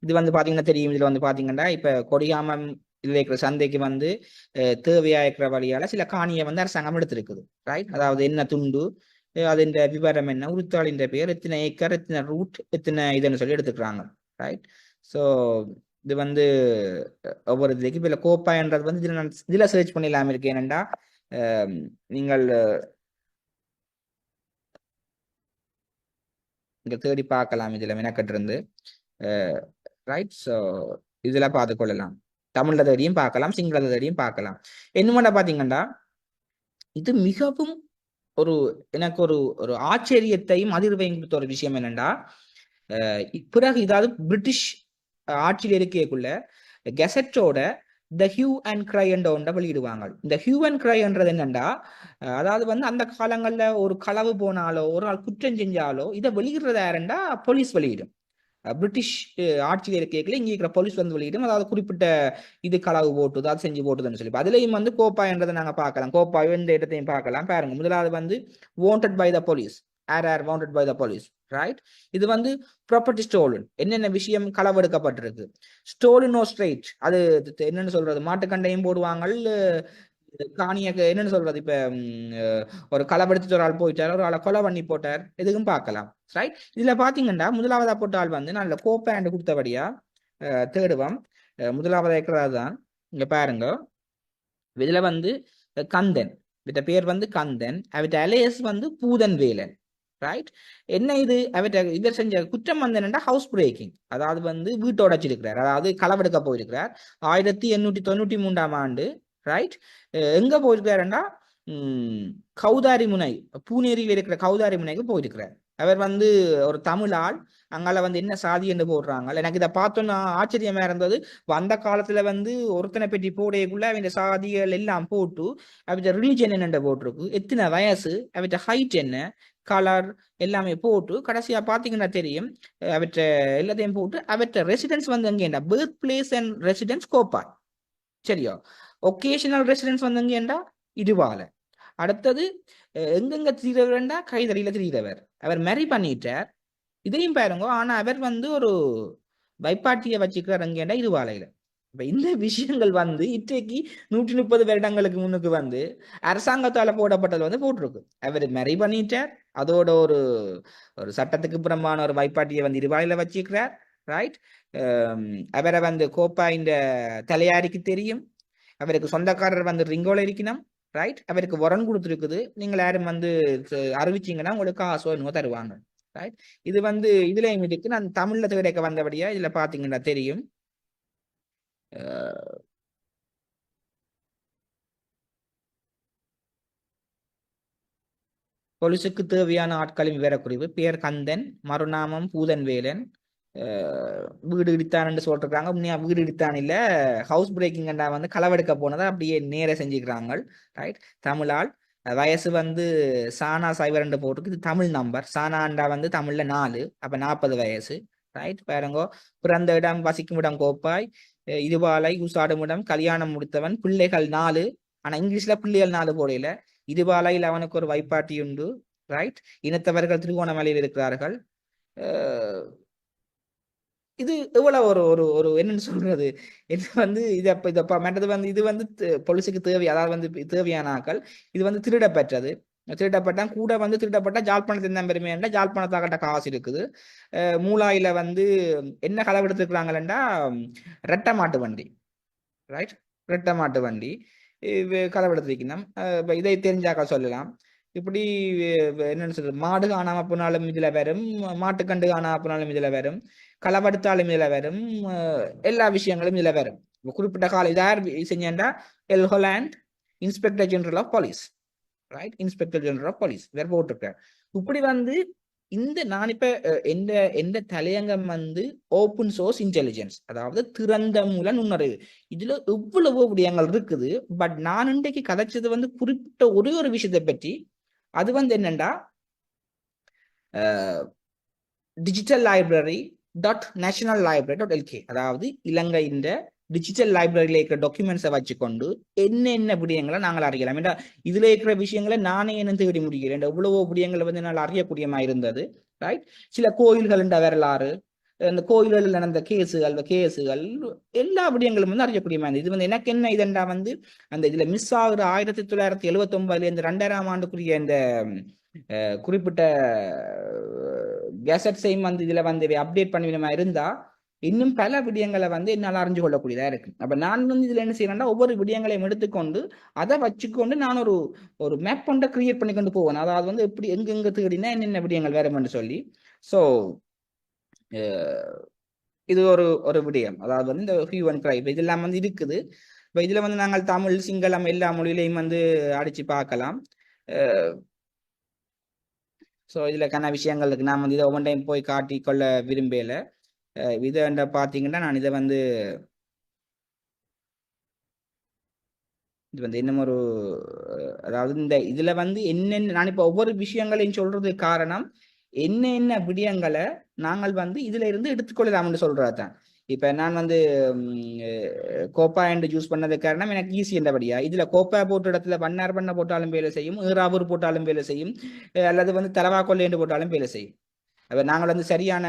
இது வந்து பாத்தீங்கன்னா தெரியும். இதுல வந்து பாத்தீங்கன்னா இப்ப கொடிகாமம் இதுல இருக்கிற சந்தைக்கு வந்து தேவையா இருக்கிற வழியால சில காணியை வந்து அரசாங்கம் எடுத்திருக்குது. ரைட். அதாவது என்ன துண்டு, அதன் விவரம் என்ன, உறுத்தாளின் பெயர், எத்தனை ஏக்கர், எத்தனை ரூட், எத்தனை இதுன்னு சொல்லி எடுத்துக்கிறாங்க. ரைட். ஸோ இது வந்து ஒவ்வொரு இதுக்கு இப்ப கோப்பாயன்றது வந்து இதுல சர்ச் பண்ணிடலாம் இருக்கு. ஏனென்றா நீங்கள் இங்க தேடி பார்க்கலாம் இதுல மெனக்கட்டிருந்து. ரைட். ஸோ இதுல பார்த்து கொள்ளலாம். தமிழ்ல தேடியும் பார்க்கலாம், சிங்கள தேடியும் பார்க்கலாம். என்னமாடா பாத்தீங்கன்னா இது மிகவும் ஒரு எனக்கு ஒரு ஒரு ஆச்சரியத்தையும் அதிர்வையும் கொடுத்த ஒரு விஷயம் என்னன்னா, பிறகு இதாவது பிரிட்டிஷ் ஆட்சியில் இருக்கக்குள்ள கெசட்டோட த ஹியூ அண்ட் கிரை என்ற ஒன்றை வெளியிடுவாங்க. இந்த ஹியூ அண்ட் கிரைன்றது என்னண்டா, அதாவது வந்து அந்த காலங்கள்ல ஒரு களவு போனாலோ ஒரு ஆள் குற்றம் செஞ்சாலோ இதை வெளியிடுறது யாருண்டா போலீஸ் வெளியிடும். பிரிட்டிஷ் ஆட்சியில் இருக்கல இங்க இருக்கிற போலீஸ் வந்து வெளியிடும். அதாவது குறிப்பிட்ட இது களவு போட்டுது, அது செஞ்சு போட்டுதுன்னு சொல்லி அதுலயும் வந்து கோப்பாயன்றதை நாங்க பார்க்கலாம். கோப்பாயோ இந்த இடத்தையும் பார்க்கலாம். பாருங்க, முதலாவது வந்து wanted by the police. Or wanted by the police. Right. இது வந்து ப்ராப்பர்ட்டி ஸ்டோலன், என்னென்ன விஷயம் களவெடுக்கப்பட்டிருக்கு. ஸ்டோலன் ஓ ஸ்ட்ரைட், அது என்னன்னு சொல்றது, மாட்டுக்கண்டையும் போடுவாங்க. காணியக்கு என்னன்னு சொல்றது, இப்ப ஒரு களவெடுத்து ஒரு ஆள் போயிட்டார், ஒரு ஆளை கொலை பண்ணி போட்டார், எதுக்கும் பார்க்கலாம். ரைட். இதுல பாத்தீங்கன்னா முதலாவதா போட்ட ஆள் வந்து நல்ல கோப்பேண்ட் கொடுத்தபடியா தேடுவோம். முதலாவதா இருக்கிறது தான் இங்க பாருங்க. இதுல வந்து கந்தன், இவற்ற பேர் வந்து கந்தன், அவற்ற அலையஸ் வந்து பூதன் வேலன். ரைட். என்ன இது, அவற்ற இவர் செஞ்ச குற்றம் வந்து என்னன்னா ஹவுஸ் பிரேக்கிங், அதாவது வந்து வீட்டோட வச்சிருக்கிறார், அதாவது களவெடுக்க போயிருக்கிறார் 1893 ஆண்டு. ரைட். எங்க போயிருக்காருன்னா கௌதாரி முனை, பூனேரியில் இருக்கிற கௌதாரி முனைக்கு போயிருக்கிறார். அவர் வந்து ஒரு தமிழ் ஆள். அங்கால வந்து என்ன சாதி என்று போடுறாங்க. எனக்கு இதை பார்த்தோன்னா ஆச்சரியமா இருந்தது. அந்த காலத்துல வந்து ஒருத்தனை பெட்டி போடையக்குள்ள அவன் சாதிகள் எல்லாம் போட்டு அவற்ற ரிலீஜன் என்னென்ன போட்டிருக்கு, எத்தனை வயசு, அவற்ற ஹைட் என்ன, கலர் எல்லாமே போட்டு கடைசியா பாத்தீங்கன்னா தெரியும் அவற்ற எல்லாத்தையும் போட்டு அவற்ற ரெசிடென்ஸ் வந்து எங்கேண்டா birth place and residence Kopay. சரியா. ஒகேஷனல் ரெசிடென்ஸ் வந்து எங்கேண்டா இடுவால. அடுத்தது எங்கெங்க திரிகிறவர்டா கைதடியில திரிகிறவர். அவர் மேரி பண்ணிட்டார், இதையும் பாருங்க. ஆனா அவர் வந்து ஒரு வைப்பாட்டியை வச்சுக்கிறார் எங்கேண்டா இருவாலையில. இப்ப இந்த விஷயங்கள் வந்து இன்றைக்கு 130 வருடங்களுக்கு முன்னுக்கு வந்து அரசாங்கத்தால போடப்பட்டது வந்து போட்டிருக்கு. அவர் மேரி பண்ணிட்டார், அதோட ஒரு ஒரு சட்டத்துக்கு புறம்பான ஒரு வைப்பாட்டியை வந்து இருவாலையில வச்சுக்கிறார். ரைட். அவரை வந்து கோப்பா இந்த தலையாரிக்கு தெரியும். அவருக்கு சொந்தக்காரர் வந்து ரிங்கோல இருக்கணும். ரைட். அவருக்கு வரன் கொடுத்துருக்குது. நீங்கள் யாரும் வந்து அறிவிச்சீங்கன்னா உங்களுக்கு காசோ என்னவோ தருவாங்க. ரைட். இது வந்து இதுலயும் இருக்கு. நான் தமிழ்ல தேடைக்க வந்தபடியா இதுல பாத்தீங்கன்னா தெரியும். போலீஸுக்கு தேவையான ஆட்களின் விவரக்குறிவு, பேர் கந்தன், மறுநாமம் பூதன் வேலன், வீடு இடித்தான் சொல்றாங்க. உண்மையா வீடு இடித்தான் இல்ல, ஹவுஸ் பிரேக்கிங் வந்து களவெடுக்க போனதை அப்படியே நேர செஞ்சுக்கிறாங்க. ரைட். தமிழால், வயசு வந்து சானா சைவர் போட்டிருக்கு. இது தமிழ் நம்பர். சானாண்டா வந்து தமிழ்ல 4, அப்ப 40 வயசு. ரைட். பாருங்க, பிறந்த இடம் வசிக்கும் இடம் கோப்பாய், இதுவாலை உசாடும் இடம், கல்யாணம் முடித்தவன், பிள்ளைகள் 4. ஆனா இங்கிலீஷ்ல பிள்ளைகள் 4 போடையில. இதுவாலையில் அவனுக்கு ஒரு வைப்பாட்டி உண்டு. ரைட். இனத்தவர்கள் திருகோணமலையில் இருக்கிறார்கள். இது எவ்வளவு ஒரு ஒரு ஒரு என்னன்னு சொல்றது, இது வந்து இது மற்றது வந்து இது வந்து போலீஸுக்கு தேவை, அதாவது வந்து தேவையான ஆக்கள். இது வந்து திருடப்பெற்றது. திருடப்பட்டா கூட வந்து திருடப்பட்டா ஜாழ்ப்பாணத்தின் தான் பெருமை என்றா ஜாழ்ப்பாணத்தாகட்ட காசு இருக்குது. மூலாயில வந்து என்ன களவெடுத்துக்கிறாங்களா ரெட்டை மாட்டு வண்டி, ரைட், ரெட்டை மாட்டு வண்டி களவெடுத்திருக்கணும். இதை தெரிஞ்சாக்கா சொல்லலாம். இப்படி என்னன்னு சொல்றது, மாடு காணாம போனாலும் இதுல வரும், மாட்டுக்கண்டு காணாம போனாலும் இதுல வரும், களவெடுத்தாலும் இதுல வரும், எல்லா விஷயங்களும் இதுல வரும். குறிப்பிட்ட கால இதார் செஞ்சா L Holland inspector general of police, right, inspector general of police வேற போட்டிருக்கார். இப்படி வந்து இந்த நான் இப்ப எந்த தலையங்கம் வந்து ஓப்பன் சோர்ஸ் இன்டெலிஜென்ஸ், அதாவது திறந்த மூல நுண்ணறிவு. இதுல எவ்வளவோ விடயங்கள் இருக்குது. பட் நான் இன்றைக்கு கதைச்சது வந்து குறிப்பிட்ட ஒரே ஒரு விஷயத்தை பற்றி. அது வந்து என்னண்டா digital library dot national library dot LK, அதாவது இலங்கையின் டிஜிட்டல் லைப்ரரியில இருக்கிற டாக்குமெண்ட்ஸை வச்சுக்கொண்டு என்னென்ன விடயங்களை நாங்கள் அறியலாம். ஏன்னா இதுல இருக்கிற விஷயங்களை நானே என்ன தேடி முடிகிறேன். எவ்வளவோ விடயங்களை வந்து என்னால் அறியக்கூடியமா இருந்தது, ரைட். சில கோயில்கள் வரலாறு, இந்த கோயில்களில் நடந்த கேஸுகள் எல்லா விடயங்களும் வந்து அறியக்கூடியமா இருந்தது. இது வந்து எனக்கு என்ன இதெண்டா வந்து அந்த இதுல மிஸ் ஆகுற 1979 இந்த 2000ஆம் ஆண்டுக்குரிய இந்த குறிப்பிட்ட கேசட்ஸையும் வந்து இதுல வந்து அப்டேட் பண்ணிவிடமா இருந்தா இன்னும் பல விடயங்களை வந்து என்னால் அறிஞ்சு கொள்ளக்கூடியதா இருக்கு. அப்ப நான் வந்து இதுல என்ன செய்யறேன்னா ஒவ்வொரு விடயங்களையும் எடுத்துக்கொண்டு அதை வச்சுக்கொண்டு நான் ஒரு மேப் ஒன்றை கிரியேட் பண்ணி கொண்டு போவேன். அதாவது வந்து எப்படி எங்கெங்க தேடினா என்னென்ன விடயங்கள் வேறுமென்று சொல்லி. ஸோ இது ஒரு விடயம். அதாவது வந்து இந்த ஹியூ அண்ட் கிரை இதெல்லாம் வந்து இருக்குது. இப்போ இதுல வந்து நாங்கள் தமிழ், சிங்களம் எல்லா மொழியிலையும் வந்து அடிச்சு பார்க்கலாம். ஸோ இதுலக்கான விஷயங்கள் இருக்கு. நான் வந்து இதை ஒவ்வொரு டைம் போய் காட்டி கொள்ள விரும்பல. இதை பார்த்தீங்கன்னா நான் இதை வந்து இது வந்து இன்னும் ஒரு அதாவது இந்த இதுல வந்து என்னென்ன நான் இப்போ ஒவ்வொரு விஷயங்களையும் சொல்றது காரணம் என்ன விடயங்களை நாங்கள் வந்து இதுல இருந்து எடுத்துக்கொள்ளலாம்னு சொல்றதுதான். இப்ப நான் வந்து கோப்பா என்று யூஸ் பண்ணது காரணம் எனக்கு ஈஸி என்றபடியா. இதுல கோப்பா போட்ட இடத்துல வண்ணார் பண்ண போட்டாலும் வேலை செய்யும், ஈராவூர் போட்டாலும் வேலை செய்யும், அல்லது வந்து தலவா கொள்ளை என்று போட்டாலும் வேலை செய்யும். அப்ப நாங்கள் வந்து சரியான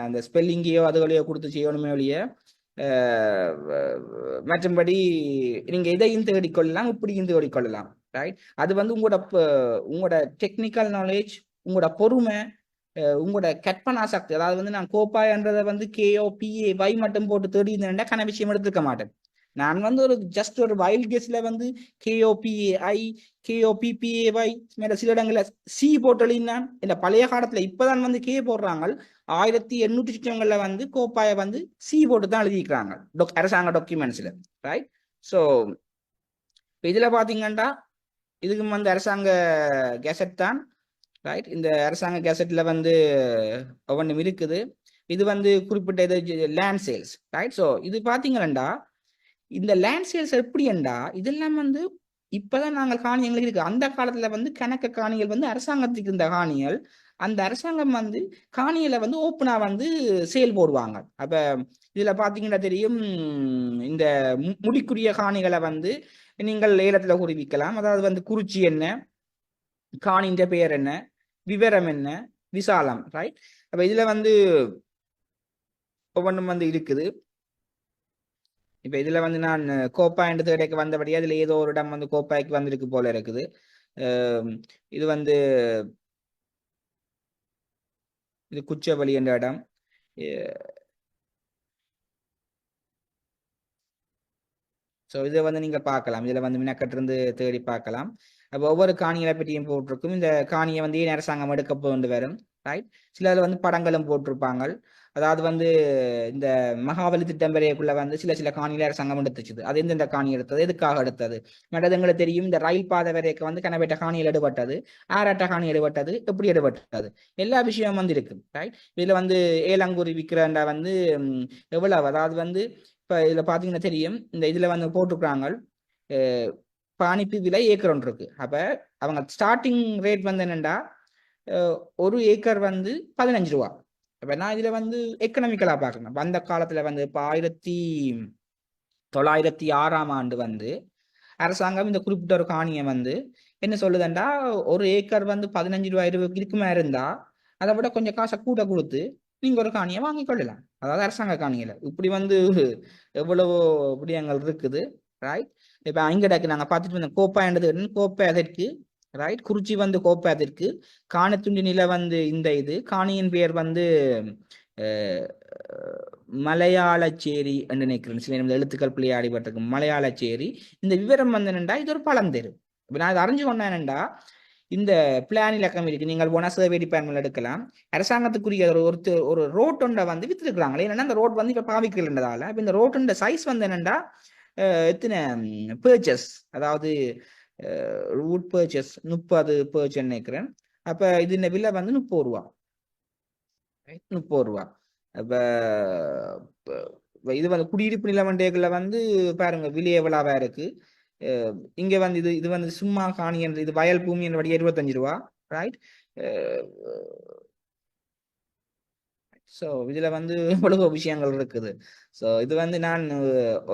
அந்த ஸ்பெல்லிங்கையோ அதுகளையோ கொடுத்து செய்யணுமே ஒழிய மற்றும்படி நீங்க இதையும் தேடிக்கொள்ளலாம், இப்படியும் தேடிக்கொள்ளலாம், ரைட். அது வந்து உங்களோட டெக்னிக்கல் நாலேஜ், உங்களோட பொறுமை, உங்களோட கற்பனா சக்தி. அதாவது வந்து நான் கோப்பாயன்றதை வந்து KOPAY மட்டும் போட்டு தேடி இருந்தேன்டா கன விஷயம் எடுத்துக்க மாட்டேன். நான் வந்து ஜஸ்ட் ஒரு வைல்ட் கெஸ்ல வந்து KOPAI KOPPAY மேல சில இடங்கள்ல சி போட்டலின்னான். இந்த பழைய காலத்துல இப்பதான் வந்து கே போடுறாங்க. 1800 சிற்றங்கள்ல வந்து கோப்பாய வந்து சி போட்டு தான் எழுதிக்கிறாங்க அரசாங்க டாக்குமெண்ட்ஸ்ல, ரைட். ஸோ இதுல பாத்தீங்கன்னா இதுக்கு வந்து அரசாங்க கெசட் தான், ரைட். இந்த அரசாங்க கேசட்ல வந்து ஒவ்வொன்றும் இருக்குது. இது வந்து குறிப்பிட்ட இது லேண்ட் சேல்ஸ், ரைட். ஸோ இது பாத்தீங்கன்னா இந்த லேண்ட் சேல்ஸ் எப்படி என்றா இதெல்லாம் வந்து இப்பதான் நாங்கள் காணியங்கள் இருக்கு. அந்த காலத்துல வந்து கணக்க காணிகள் வந்து அரசாங்கத்துக்கு இருந்த காணிகள், அந்த அரசாங்கம் வந்து காணியில வந்து ஓப்பனா வந்து சேல் போடுவாங்க. அப்ப இதுல பாத்தீங்கன்னா தெரியும் இந்த முடிக்குரிய காணிகளை வந்து நீங்கள் ஏலத்துல குறிவிக்கலாம். அதாவது வந்து குறிச்சி என்ன, காணின்ற பெயர் என்ன, விவரம் என்ன, விசாலம், ரைட். அப்ப இதுல வந்து ஒவ்வொன்றும் வந்து இருக்குது. இப்ப இதுல வந்து நான் கோப்பா என்று தேடைக்கு வந்தபடியே அதுல ஏதோ ஒரு இடம் வந்து கோப்பாய்க்கு வந்திருக்கு போல இருக்குது. இது வந்து இது குச்சவெளி என்ற இடம். ஸோ இதை வந்து நீங்க பார்க்கலாம். இதுல வந்து மினக்கட்டிருந்து தேடி பார்க்கலாம். அப்போ ஒவ்வொரு காணிகளை பற்றியும் போட்டிருக்கும். இந்த காணியை வந்து ஏன் அரசாங்கம் எடுக்க கொண்டு வரும், ரைட். சிலர் வந்து படங்களும் போட்டிருப்பாங்க. அதாவது வந்து இந்த மகாபலி திட்டம் வரைக்குள்ள வந்து சில காணிகளை அரசாங்கம் எடுத்துச்சுது. அது எந்தெந்த காணி எடுத்தது, எதுக்காக எடுத்தது, மற்றது எங்களுக்கு தெரியும். இந்த ரயில் பாதை வரைக்கும் வந்து கனவேட்ட காணியில் எடுபட்டது, ஆராட்ட காணி எடுபட்டது, எப்படி எடுபட்டது, எல்லா விஷயம் வந்து இருக்கு, ரைட். இதுல வந்து ஏலங்குறி விற்கிறண்டா வந்து எவ்வளவு, அதாவது வந்து இப்ப இதுல பாத்தீங்கன்னா தெரியும். இந்த இதுல வந்து போட்டிருக்கிறாங்க பானிப்பு விலை ஏக்கர் ஒன்று இருக்கு. அப்ப அவங்க ஸ்டார்டிங் ரேட் வந்து என்னண்டா ஒரு ஏக்கர் வந்து 15 ரூபா. அப்ப நான் இதுல வந்து எக்கனாமிக்கலா பாக்கணும். அந்த காலத்துல வந்து இப்ப 1906ஆம் ஆண்டு வந்து அரசாங்கம் இந்த குறிப்பிட்ட ஒரு காணியை வந்து என்ன சொல்லுதுண்டா ஒரு ஏக்கர் வந்து 15 ரூபாய் இருக்குமா இருந்தா அதை விட கொஞ்சம் காசை கூட கொடுத்து நீங்க ஒரு காணியை வாங்கி கொள்ளலாம். அதாவது அரசாங்க காணிகளை இப்படி வந்து எவ்வளவோ விடயங்கள் இருக்குது, ரைட். இப்ப இங்கடாக்கு நாங்க பார்த்துட்டு வந்தோம் கோப்பா என்றது கோப்பை அதற்கு ரைட். குறிச்சி வந்து கோப்பாத்திற்கு, காணத்துண்டி நில வந்து இந்த இது, காணியின் பெயர் வந்து அஹ், மலையாளச்சேரி என்று நினைக்கிறேன். சில நேரம் எழுத்துக்கள் பிள்ளை அடிபட்டிருக்கு. மலையாளச்சேரி. இந்த விவரம் வந்து என்னண்டா இது ஒரு பழந்தெரு. இப்ப நான் இதை அறிஞ்சு கொண்டேன்டா, இந்த பிளான் இலக்கம் இருக்கு, நீங்கள் போனா சர்வே டிபார்ட்மெண்ட் எடுக்கலாம். அரசாங்கத்துக்குரிய ஒரு ரோட் ஒன்றை வந்து வித்துருக்காங்களே, என்னன்னா அந்த ரோட் வந்து இப்ப பாவிக்கிறதால இப்ப இந்த ரோட்டோட சைஸ் வந்து என்னண்டா எத்தனை பர்ச்சஸ், அதாவது ரூட் பர்ச்சஸ் 30 பர்ச்சஸ் நினைக்கிறேன். அப்ப இது இந்த விலை வந்து 30 ரூபா. 30 ரூபா. அப்ப இது வந்து குடியிருப்பு நிலமண்டைகள்ல வந்து பாருங்க விலை எவ்வளவா இருக்கு. இங்க வந்து இது இது வந்து சும்மா காணி என்று, இது வயல் பூமி என்படி 25 ரூபா. ரைட். ஸோ இதுல வந்து எவ்வளவோ விஷயங்கள் இருக்குது. ஸோ இது வந்து நான்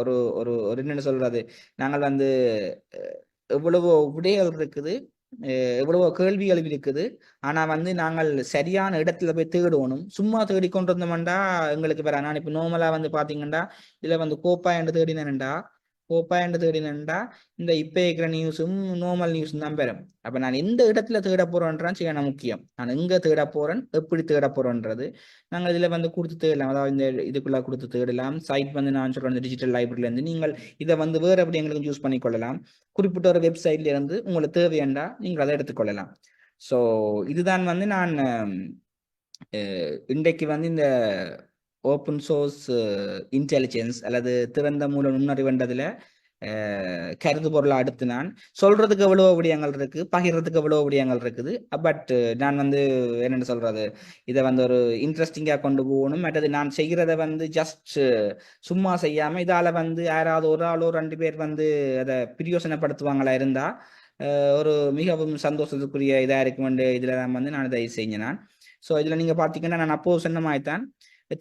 ஒரு ஒரு ஒரு என்னென்ன சொல்றது, நாங்கள் வந்து அஹ், எவ்வளவோ விடைகள் இருக்குது, எவ்வளவோ கேள்விகள் இருக்குது. ஆனா வந்து நாங்கள் சரியான இடத்துல போய் தேடணும். சும்மா தேடிக்கொண்டிருந்தோம்டா எங்களுக்கு வேற. நான் இப்ப நார்மலா வந்து பாத்தீங்கன்னா இதுல வந்து கோப்பா என்று தேடினேன்டா, கோப்பா என்று தேடினேன்டா இந்த இப்ப இருக்கிற நியூஸும் நார்மல் நியூஸும் தான் பெறும். அப்ப நான் எந்த இடத்துல தேட போறேன்றான் செய்ய முக்கியம். நான் எங்க தேட போறேன், எப்படி தேட போறேன்றது நாங்கள் இதுல வந்து கொடுத்து தேடலாம். அதாவது இந்த இதுக்குள்ள கொடுத்து தேடலாம். சைட் வந்து நான் சொல்றேன் டிஜிட்டல் லைப்ரரியில இருந்து நீங்கள் இதை வந்து வேற எப்படி எங்களுக்கு யூஸ் பண்ணிக்கொள்ளலாம். குறிப்பிட்ட ஒரு வெப்சைட்ல இருந்து உங்களுக்கு தேவையாண்டா நீங்கள் அதை எடுத்துக்கொள்ளலாம். ஸோ இதுதான் வந்து நான் இன்றைக்கு வந்து இந்த ஓப்பன் சோர்ஸ் இன்டெலிஜென்ஸ் அல்லது திறந்த மூல நுண்ணறிவுன்றதுல கருது பொருளை அடுத்து நான் சொல்றதுக்கு எவ்வளோ விடயங்கள் இருக்கு, பகிர்றதுக்கு எவ்வளோ விடயங்கள் இருக்குது. பட் நான் வந்து என்னென்னு சொல்றது, இதை வந்து ஒரு இன்ட்ரெஸ்டிங்காக கொண்டு போகணும். மற்றது நான் செய்கிறத வந்து ஜஸ்ட் சும்மா செய்யாம இதால வந்து யாராவது ஒரு ஆளோ 2 பேர் வந்து அதை பிரயோசனப்படுத்துவாங்களா இருந்தா ஒரு மிகவும் சந்தோஷத்துக்குரிய இதா இருக்கும். இதுல தான் வந்து நான் இதை செஞ்சேன் நான். ஸோ இதுல நீங்க பாத்தீங்கன்னா நான் அப்போ சொன்ன மாதிரி தான்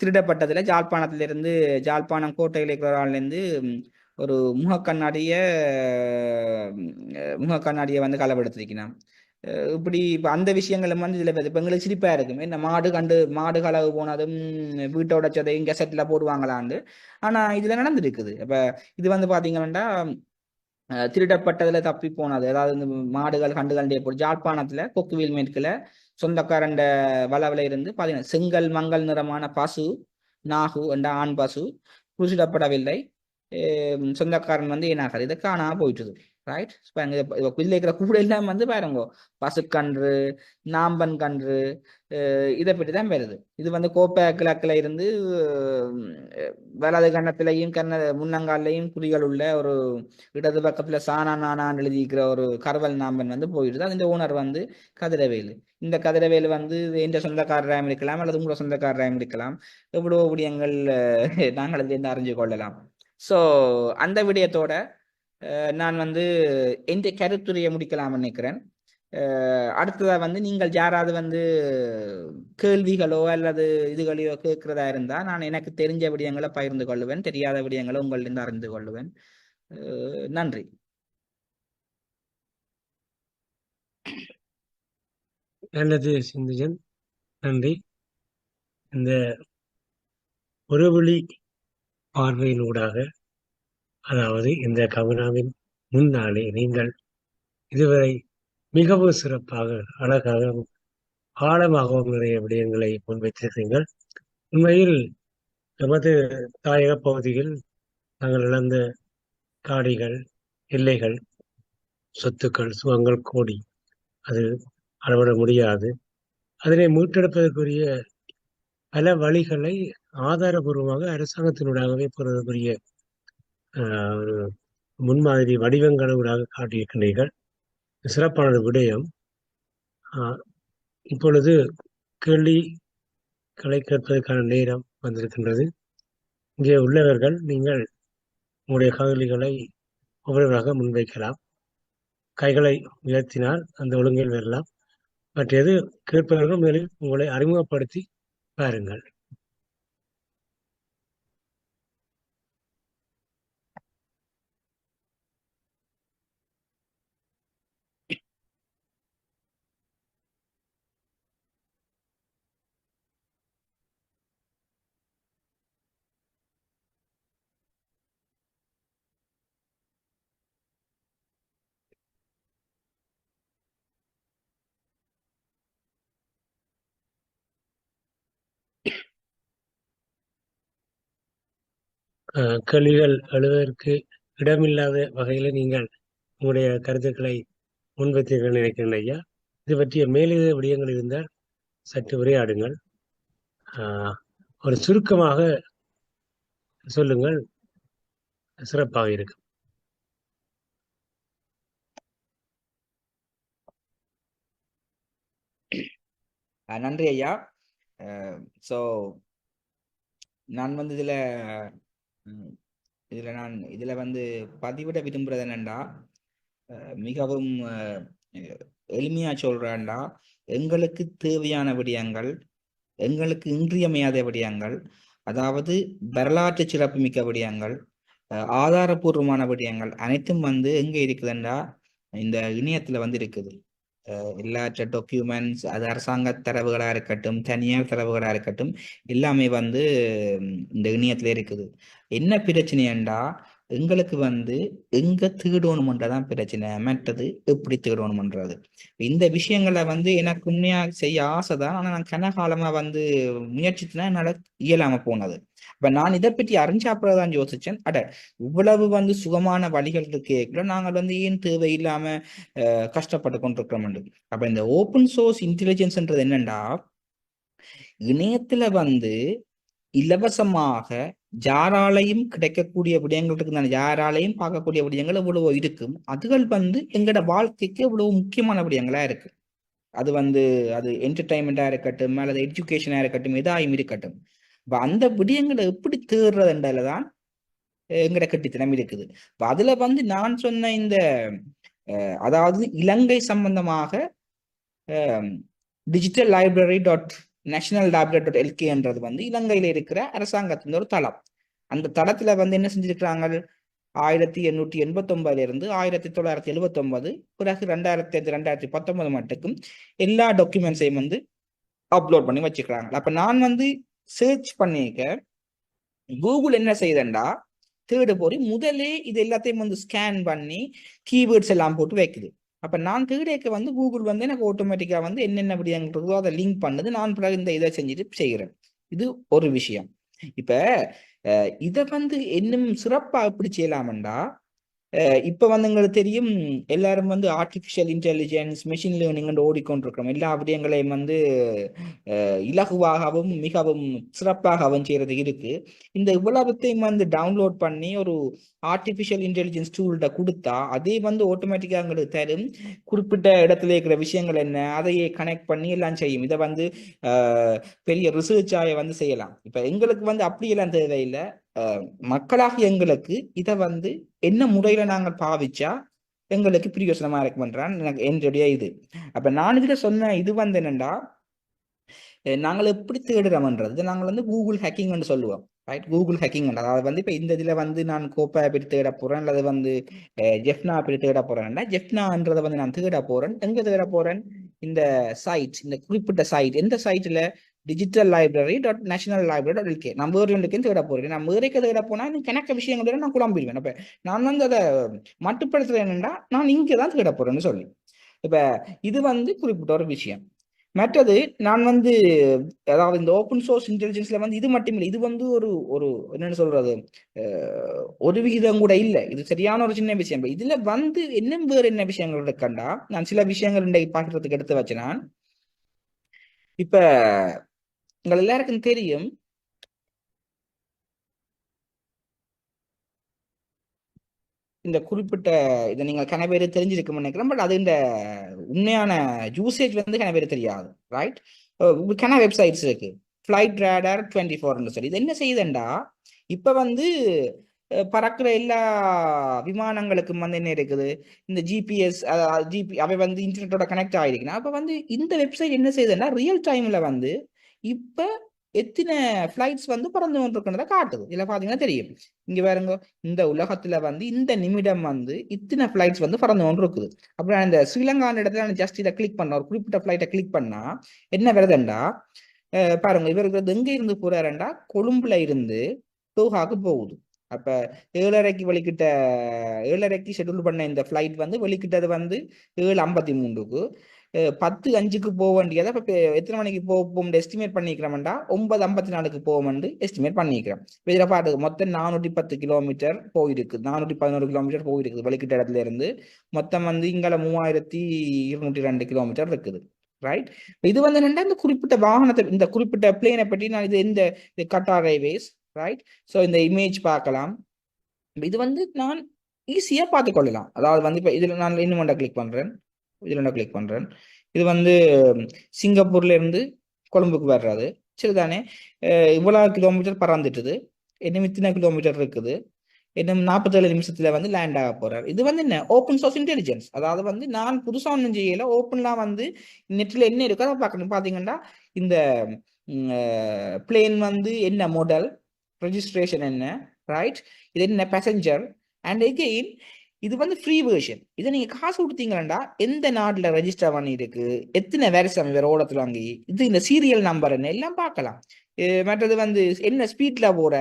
திருடப்பட்டதுல ஜாழ்ப்பாணத்திலிருந்து, ஜாழ்ப்பாணம் கோட்டையில் இருக்கிற ஆள்லேருந்து ஒரு முகக்கண்ணாடியை வந்து களவெடுத்திருக்கிறான். இப்படி இப்ப அந்த விஷயங்களும் வந்து இதுல இப்ப எங்களுக்கு சிரிப்பா இருக்கும். என்ன மாடு களவு போனதும் வீட்டை உடைச்சதையும் கெசட்ல போடுவாங்களான்னு. ஆனா இதுல நடந்திருக்குது. இப்ப இது வந்து பாத்தீங்கன்னா திருடப்பட்டதுல தப்பி போனது, அதாவது இந்த மாடுகள் கண்டுகண்டே போட்டு ஜாழ்ப்பாணத்துல கொக்குவில் மேற்குல சொந்தக்காரண்ட வளவுல இருந்து பாத்தீங்கன்னா செங்கல் மங்கள் நிறமான பசு, நாகு என்ற ஆண் பசு குறிப்பிடப்படவில்லை. சொந்தக்காரன் வந்து ஏனாகார் இதை காணாம போயிட்டுது. ரைட். இதுல இருக்கிற கூட எல்லாம் வந்து பாருங்க பசுக்கன்று, நாம்பன் கன்று, இதை பற்றி தான் வருது. இது வந்து கோப்பை கிழக்குல இருந்து வலது கன்னத்திலையும் முன்னங்காலையும் குறிகள் உள்ள ஒரு இடது பக்கத்துல சானா நானான்னு எழுதியிருக்கிற ஒரு கருவல் நாம்பன் வந்து போயிடுது. அது இந்த ஓனர் வந்து கதிரவேலு. இந்த கதிரவேலு வந்து எந்த சொந்தக்காரராயும் இருக்கலாம் அல்லது உங்களோட சொந்தக்காரராயும் இருக்கலாம். எவ்வளவு விடயங்கள் நாங்கள் இதிலிருந்து அறிஞ்சு கொள்ளலாம். ஸோ அந்த விடயத்தோட நான் வந்து எந்த கருத்துரையை முடிக்கலாம்னு நினைக்கிறேன். அடுத்ததா வந்து நீங்கள் யாராவது வந்து கேள்விகளோ அல்லது இதுகளையோ கேட்கிறதா இருந்தா நான் எனக்கு தெரிஞ்ச விடயங்களை பகிர்ந்து கொள்ளுவேன், தெரியாத விடயங்களை உங்களிடம் அறிந்து கொள்ளுவேன். நன்றி. நல்லது சிந்துஜன், நன்றி. இந்த ஒருவழி பார்வையினூடாக, அதாவது இந்த கவனாவின் முன்னாலே நீங்கள் இதுவரை மிகவும் சிறப்பாக, அழகாகவும், ஆழமாகவும் நிறைய விடயங்களை முன்வைத்திருக்கிறீர்கள். உண்மையில் நமது தாயக பகுதியில் நாங்கள் இழந்த காடிகள், எல்லைகள், சொத்துக்கள், சுகங்கள் கோடி, அது அளவிட முடியாது. அதனை மீட்டெடுப்பதற்குரிய பல வழிகளை ஆதாரபூர்வமாக அரசாங்கத்தினூடாகவே பெறுவதற்குரிய ஒரு முன்மாதிரி வடிவங்களூடாக காட்டியிருக்கின்றீர்கள். சிறப்பான விடயம். இப்பொழுது கேள்விகளை கேட்பதற்கான நேரம் வந்திருக்கின்றது. இங்கே உள்ளவர்கள் நீங்கள் உங்களுடைய கேள்விகளை ஒவ்வொருவராக முன்வைக்கலாம். கைகளை உயர்த்தினால் அந்த ஒழுங்கில் வரலாம். மற்றது கேட்பவர்கள் மேலில் உங்களை அறிமுகப்படுத்தி பாருங்கள். கேள்விகள் எழுவதற்கு இடமில்லாத வகையில் நீங்கள் உங்களுடைய கருத்துக்களை முன்வைத்தீர்கள் நினைக்கிறேன் ஐயா. இது பற்றிய மேலதிக விடயங்கள் இருந்தால் சற்று உரையாடுங்கள். ஒரு சுருக்கமாக சொல்லுங்கள், சிறப்பாக இருக்கும். நன்றி ஐயா. ஸோ நான் வந்து இதில் வந்து பதிவிட விரும்புறது என்னண்டா, மிகவும் எளிமையாக சொல்கிறேன்டா, எங்களுக்கு தேவையான விடயங்கள், எங்களுக்கு இன்றியமையாத விடயங்கள், அதாவது வரலாற்று சிறப்புமிக்க விடயங்கள், ஆதாரபூர்வமான விடயங்கள் அனைத்தும் வந்து எங்கே இருக்குதுண்டா, இந்த இணையத்தில் வந்து இருக்குது. எல்லாற்ற டாக்குமெண்ட்ஸ், அது அரசாங்க தரவுகளாக இருக்கட்டும், தனியார் தரவுகளாக இருக்கட்டும், எல்லாமே வந்து இந்த இணையத்துல இருக்குது. என்ன பிரச்சனைண்டா, எங்களுக்கு வந்து எங்க தேடணும்ன்றதான் பிரச்சனை, மற்றது எப்படி தேடணும்ன்றது. இந்த விஷயங்களை வந்து எனக்கு உண்மையா செய்ய ஆசைதான். ஆனா நான் கனகாலமா வந்து முயற்சித்துனா என்னால இயலாம போனது. அப்ப நான் இதை பற்றி அறிஞ்சாப்பதான் யோசிச்சேன், இவ்வளவு வந்து சுகமான வழிகள் இருக்கேக்குள்ள நாங்கள் வந்து ஏன் தேவையில்லாம கஷ்டப்பட்டு கொண்டிருக்கிறோம். அப்ப இந்த ஓப்பன் சோர்ஸ் இன்டெலிஜென்ஸ்ன்றது என்னன்னா, இணையத்துல வந்து இலவசமாக யாராலையும் கிடைக்கக்கூடிய விடயங்கள் இருக்கு, யாராலையும் பார்க்கக்கூடிய விடயங்கள் எவ்வளவோ இருக்கும். அதுகள் வந்து எங்களோட வாழ்க்கைக்கு எவ்வளவு முக்கியமான விடயங்களா இருக்கு. அது வந்து அது என்டர்டைன்மெண்டா இருக்கட்டும், அல்லது எஜுகேஷனா இருக்கட்டும், எதாயும் இருக்கட்டும். இப்ப அந்த விடயங்களை எப்படி தேடுறதுன்றதுலதான் எங்கட கட்டித்தனம் இருக்குது. இப்ப அதுல வந்து நான் சொன்ன இந்த அதாவது இலங்கை சம்பந்தமாக டிஜிட்டல் லைப்ரரி national library.lk என்றது வந்து இலங்கையில இருக்கிற அரசாங்கத்தின் ஒரு தளம். அந்த தளத்துல வந்து என்ன செஞ்சிருக்கிறாங்க, 1889 இருந்து 1979, பிறகு 2005 2019 மட்டுக்கும் எல்லா டாக்குமெண்ட்ஸையும் வந்து அப்லோட் பண்ணி வச்சுக்கிறாங்க. அப்ப நான் வந்து சர்ச் பண்ணிக்க கூகுள் என்ன செய்தண்டா, தேடு போய் முதலே இது எல்லாத்தையும் வந்து ஸ்கேன் பண்ணி கீவேர்ட்ஸ் எல்லாம் போட்டு வைக்குது. அப்ப நான் தேடிக்க வந்து கூகுள் வந்து எனக்கு ஆட்டோமேட்டிக்கா வந்து என்னென்ன விடயங்கள் அதை லிங்க் பண்ணுது, நான் பிறகு இந்த இதை செஞ்சுட்டு செய்கிறேன். இது ஒரு விஷயம். இப்ப இதை வந்து இன்னும் சிறப்பா எப்படி செய்யலாம்டா, இப்ப வந்து எங்களுக்கு தெரியும் எல்லாரும் வந்து ஆர்டிபிஷியல் இன்டெலிஜென்ஸ், மெஷின் லேர்னிங் ஓடிக்கொண்டிருக்கிறோம். எல்லா விடயங்களையும் வந்து இலகுவாகவும் மிகவும் சிறப்பாகவும் செய்யறது இருக்கு. இந்த இவ்வளவுத்தையும் வந்து டவுன்லோட் பண்ணி ஒரு ஆர்டிபிஷியல் இன்டெலிஜென்ஸ் டூல்கிட்ட கொடுத்தா அதே வந்து ஆட்டோமேட்டிக்கா எங்களுக்கு தரும். குறிப்பிட்ட இடத்துல இருக்கிற விஷயங்கள் என்ன, அதையே கனெக்ட் பண்ணி எல்லாம் செய்யும். இதை வந்து பெரிய ரிசர்ச்சாய வந்து செய்யலாம். இப்ப எங்களுக்கு வந்து அப்படியெல்லாம் தேவையில்லை. மக்களாக எங்களுக்கு இதை வந்து என்ன முறையில நாங்கள் பாவிச்சா எங்களுக்கு பிரயோசனமா இருக்குமென்றான் எனக்கு என்னுடைய இது. அப்ப நான் இதுல சொன்ன இது வந்து என்னண்டா, நாங்கள் எப்படி தேடுறோம்ன்றது நாங்கள் வந்து கூகுள் ஹேக்கிங்னு சொல்லுவோம். Right, Google hacking. அதாவது வந்து இப்ப இந்த இதுல வந்து நான் கோப்பா எப்படி தேட போறேன், அல்லது வந்து ஜெஃப்னா எப்படி தேட போறேன்னா, ஜெஃப்னான்றதை வந்து நான் தேட போறேன். எங்க தேட போறேன், இந்த சைட், இந்த குறிப்பிட்ட சைட், எந்த சைட்ல டிஜிட்டல் library.national.library.lk நான் வேறு ரெண்டுக்கும் தேட போறேன். நான் வேறைக்கு தேட போனா கணக்க விஷயங்கள் நான் குழம்பிடுவேன். அப்ப நான் வந்து அதை மட்டுப்படுத்துறது என்னன்னா, நான் இங்கதான் தேட போறேன்னு சொல்லி. இப்ப இது வந்து குறிப்பிட்ட ஒரு விஷயம். மற்றது நான் வந்து அதாவது இந்த ஓப்பன் சோர்ஸ் இன்டெலிஜென்ஸ்ல வந்து இது மட்டும் இல்லை, இது வந்து ஒரு ஒரு என்னன்னு சொல்றது, ஒரு விகிதம் கூட இல்லை. இது சரியான ஒரு சின்ன விஷயம். இதுல வந்து இன்னும் வேறு என்ன விஷயங்கள் இருக்கண்டா, நான் சில விஷயங்கள் இன்றைக்கு பார்க்கறதுக்கு எடுத்து வச்சேன். இப்ப உங்கள் எல்லாருக்கும் தெரியும், இந்த குறிப்பிட்ட இதை நீங்க கன பேர் தெரிஞ்சிருக்கும்னு நினைக்கிறேன். பட் அது இந்த உண்மையான யூசேஜ் வந்து கன பேர் தெரியாது. ரைட், கன வெப்சைட்ஸ் இருக்கு, ஃபிளைட் ரேடார் 24 சொல்லி. இது என்ன செய்யுதுண்டா, இப்ப வந்து பறக்கிற எல்லா விமானங்களுக்கும் வந்து என்ன இருக்குது, இந்த ஜிபிஎஸ் அவை வந்து இன்டர்நெட்டோட கனெக்ட் ஆகிருக்குன்னா, அப்ப வந்து இந்த வெப்சைட் என்ன செய்யுதுன்னா ரியல் டைம்ல வந்து இப்ப எத்தனை ஃபிளைட்ஸ் வந்து பறந்து கொண்டிருக்கிறத காட்டுது. இதுல பாத்தீங்கன்னா தெரியும், இங்க பாருங்க, இந்த உலகத்துல வந்து இந்த நிமிடம் வந்து இத்தனை ஃபிளைட்ஸ் வந்து பறந்து கொண்டு இருக்குது. அப்புறம் இந்த ஸ்ரீலங்கான இடத்துல ஜஸ்ட் இதை கிளிக் பண்ண, ஒரு குறிப்பிட்ட ஃபிளைட்டை கிளிக் பண்ணா என்ன வருதுண்டா, பாருங்க, இவருக்கு எங்க இருந்து போறாருண்டா, கொழும்புல இருந்து தோஹாக்கு போகுது. அப்ப 7:30க்கு ஷெட்யூல் பண்ண இந்த ஃபிளைட் வந்து வெளிக்கிட்டது வந்து 7:53க்கு. 10:05 போக வேண்டியதை இப்போ எத்தனை மணிக்கு போகும் எஸ்டிமேட் பண்ணிக்கிறோம்டா 9:54 போகும்னு எஸ்டிமேட் பண்ணிக்கிறோம். இதில் பாட்டு மொத்தம் 410 கிலோமீட்டர் போயிருக்கு, 411 கிலோமீட்டர் போயிருக்குது வெளிக்கிட்ட இடத்துல இருந்து. மொத்தம் வந்து இங்கே 3202 கிலோமீட்டர் இருக்குது. ரைட். இது வந்து என்னன்னா இந்த குறிப்பிட்ட வாகனத்தை, இந்த குறிப்பிட்ட பிளேனை பற்றி நான் இது கட்டார் ரயில்வேஸ். ரைட். ஸோ இந்த இமேஜ் பார்க்கலாம். இது வந்து நான் ஈஸியாக பார்த்துக்கொள்ளலாம். அதாவது வந்து இப்போ இதில் நான் இன்னும் கிளிக் பண்ணுறேன், இது வந்து சிங்கப்பூர்ல இருந்து கொழும்புக்கு வர்றது சரிதானே. இவ்வளவு கிலோமீட்டர் பறந்துட்டுது, இன்னும் இத்தனை கிலோமீட்டர் இருக்குது, இன்னும் 47 நிமிஷத்துல வந்து லேண்ட் ஆக போறாரு. இது வந்து என்ன ஓப்பன் சோர்ஸ் இன்டெலிஜென்ஸ். அதாவது வந்து நான் புதுசா ஒன்றும் செய்யல, ஓப்பன்லாம் வந்து நெட்ல என்ன இருக்கோ அதை பார்க்கணும். பாத்தீங்கன்னா இந்த பிளேன் வந்து என்ன மாடல், ரெஜிஸ்ட்ரேஷன் என்ன, ரைட், இது என்ன பேசஞ்சர், அண்ட் எகெயின் இது வந்து ஃப்ரீ வெர்ஷன். இதை நீங்க காசு கொடுத்தீங்களா எந்த நாட்டுல ரெஜிஸ்டர் பண்ணிருக்கு, எத்தனை வருஷம் வேற ஓடத்துல வாங்கி, இது இந்த சீரியல் நம்பர் என்ன எல்லாம் பார்க்கலாம். மற்றது வந்து என்ன ஸ்பீட்ல போற,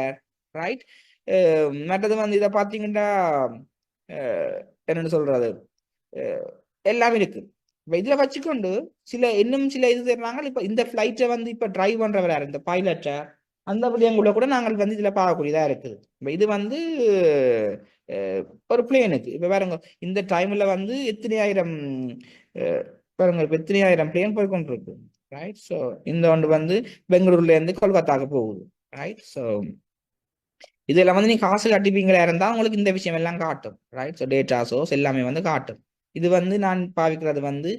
ரைட். மற்றது வந்து இதை பார்த்தீங்கன்னா என்னன்னு சொல்றது எல்லாமே இருக்கு. இப்போ இதுல வச்சுக்கொண்டு இன்னும் சில இது தர்றாங்க. இப்போ இந்த ஃபிளைட்டை வந்து இப்போ டிரைவ் பண்றவரா இந்த பைலட்டை அந்த விடயங்குள்ள கூட நாங்கள் வந்து இதுல பார்க்கக்கூடியதா இருக்குது. இப்போ இது வந்து ஒரு பிளேனுக்கு இப்போ பாருங்க இந்த டைம்ல வந்து எத்தனை ஆயிரம் பாருங்க இப்போ எத்தனை ஆயிரம் பிளேன் போய் கொண்டிருக்கு. ரைட். ஸோ இந்த ஒன்று வந்து பெங்களூர்ல இருந்து கொல்கத்தாக்கு போகுது. ரைட். ஸோ இதெல்லாம் வந்து நீங்க காசு கட்டிப்பீங்களா இருந்தா உங்களுக்கு இந்த விஷயம் எல்லாம் காட்டும். ரைட். ஸோ டேட்டா சோர்ஸ் எல்லாமே வந்து காட்டும். இது வந்து நான் பாவிக்கிறது வந்து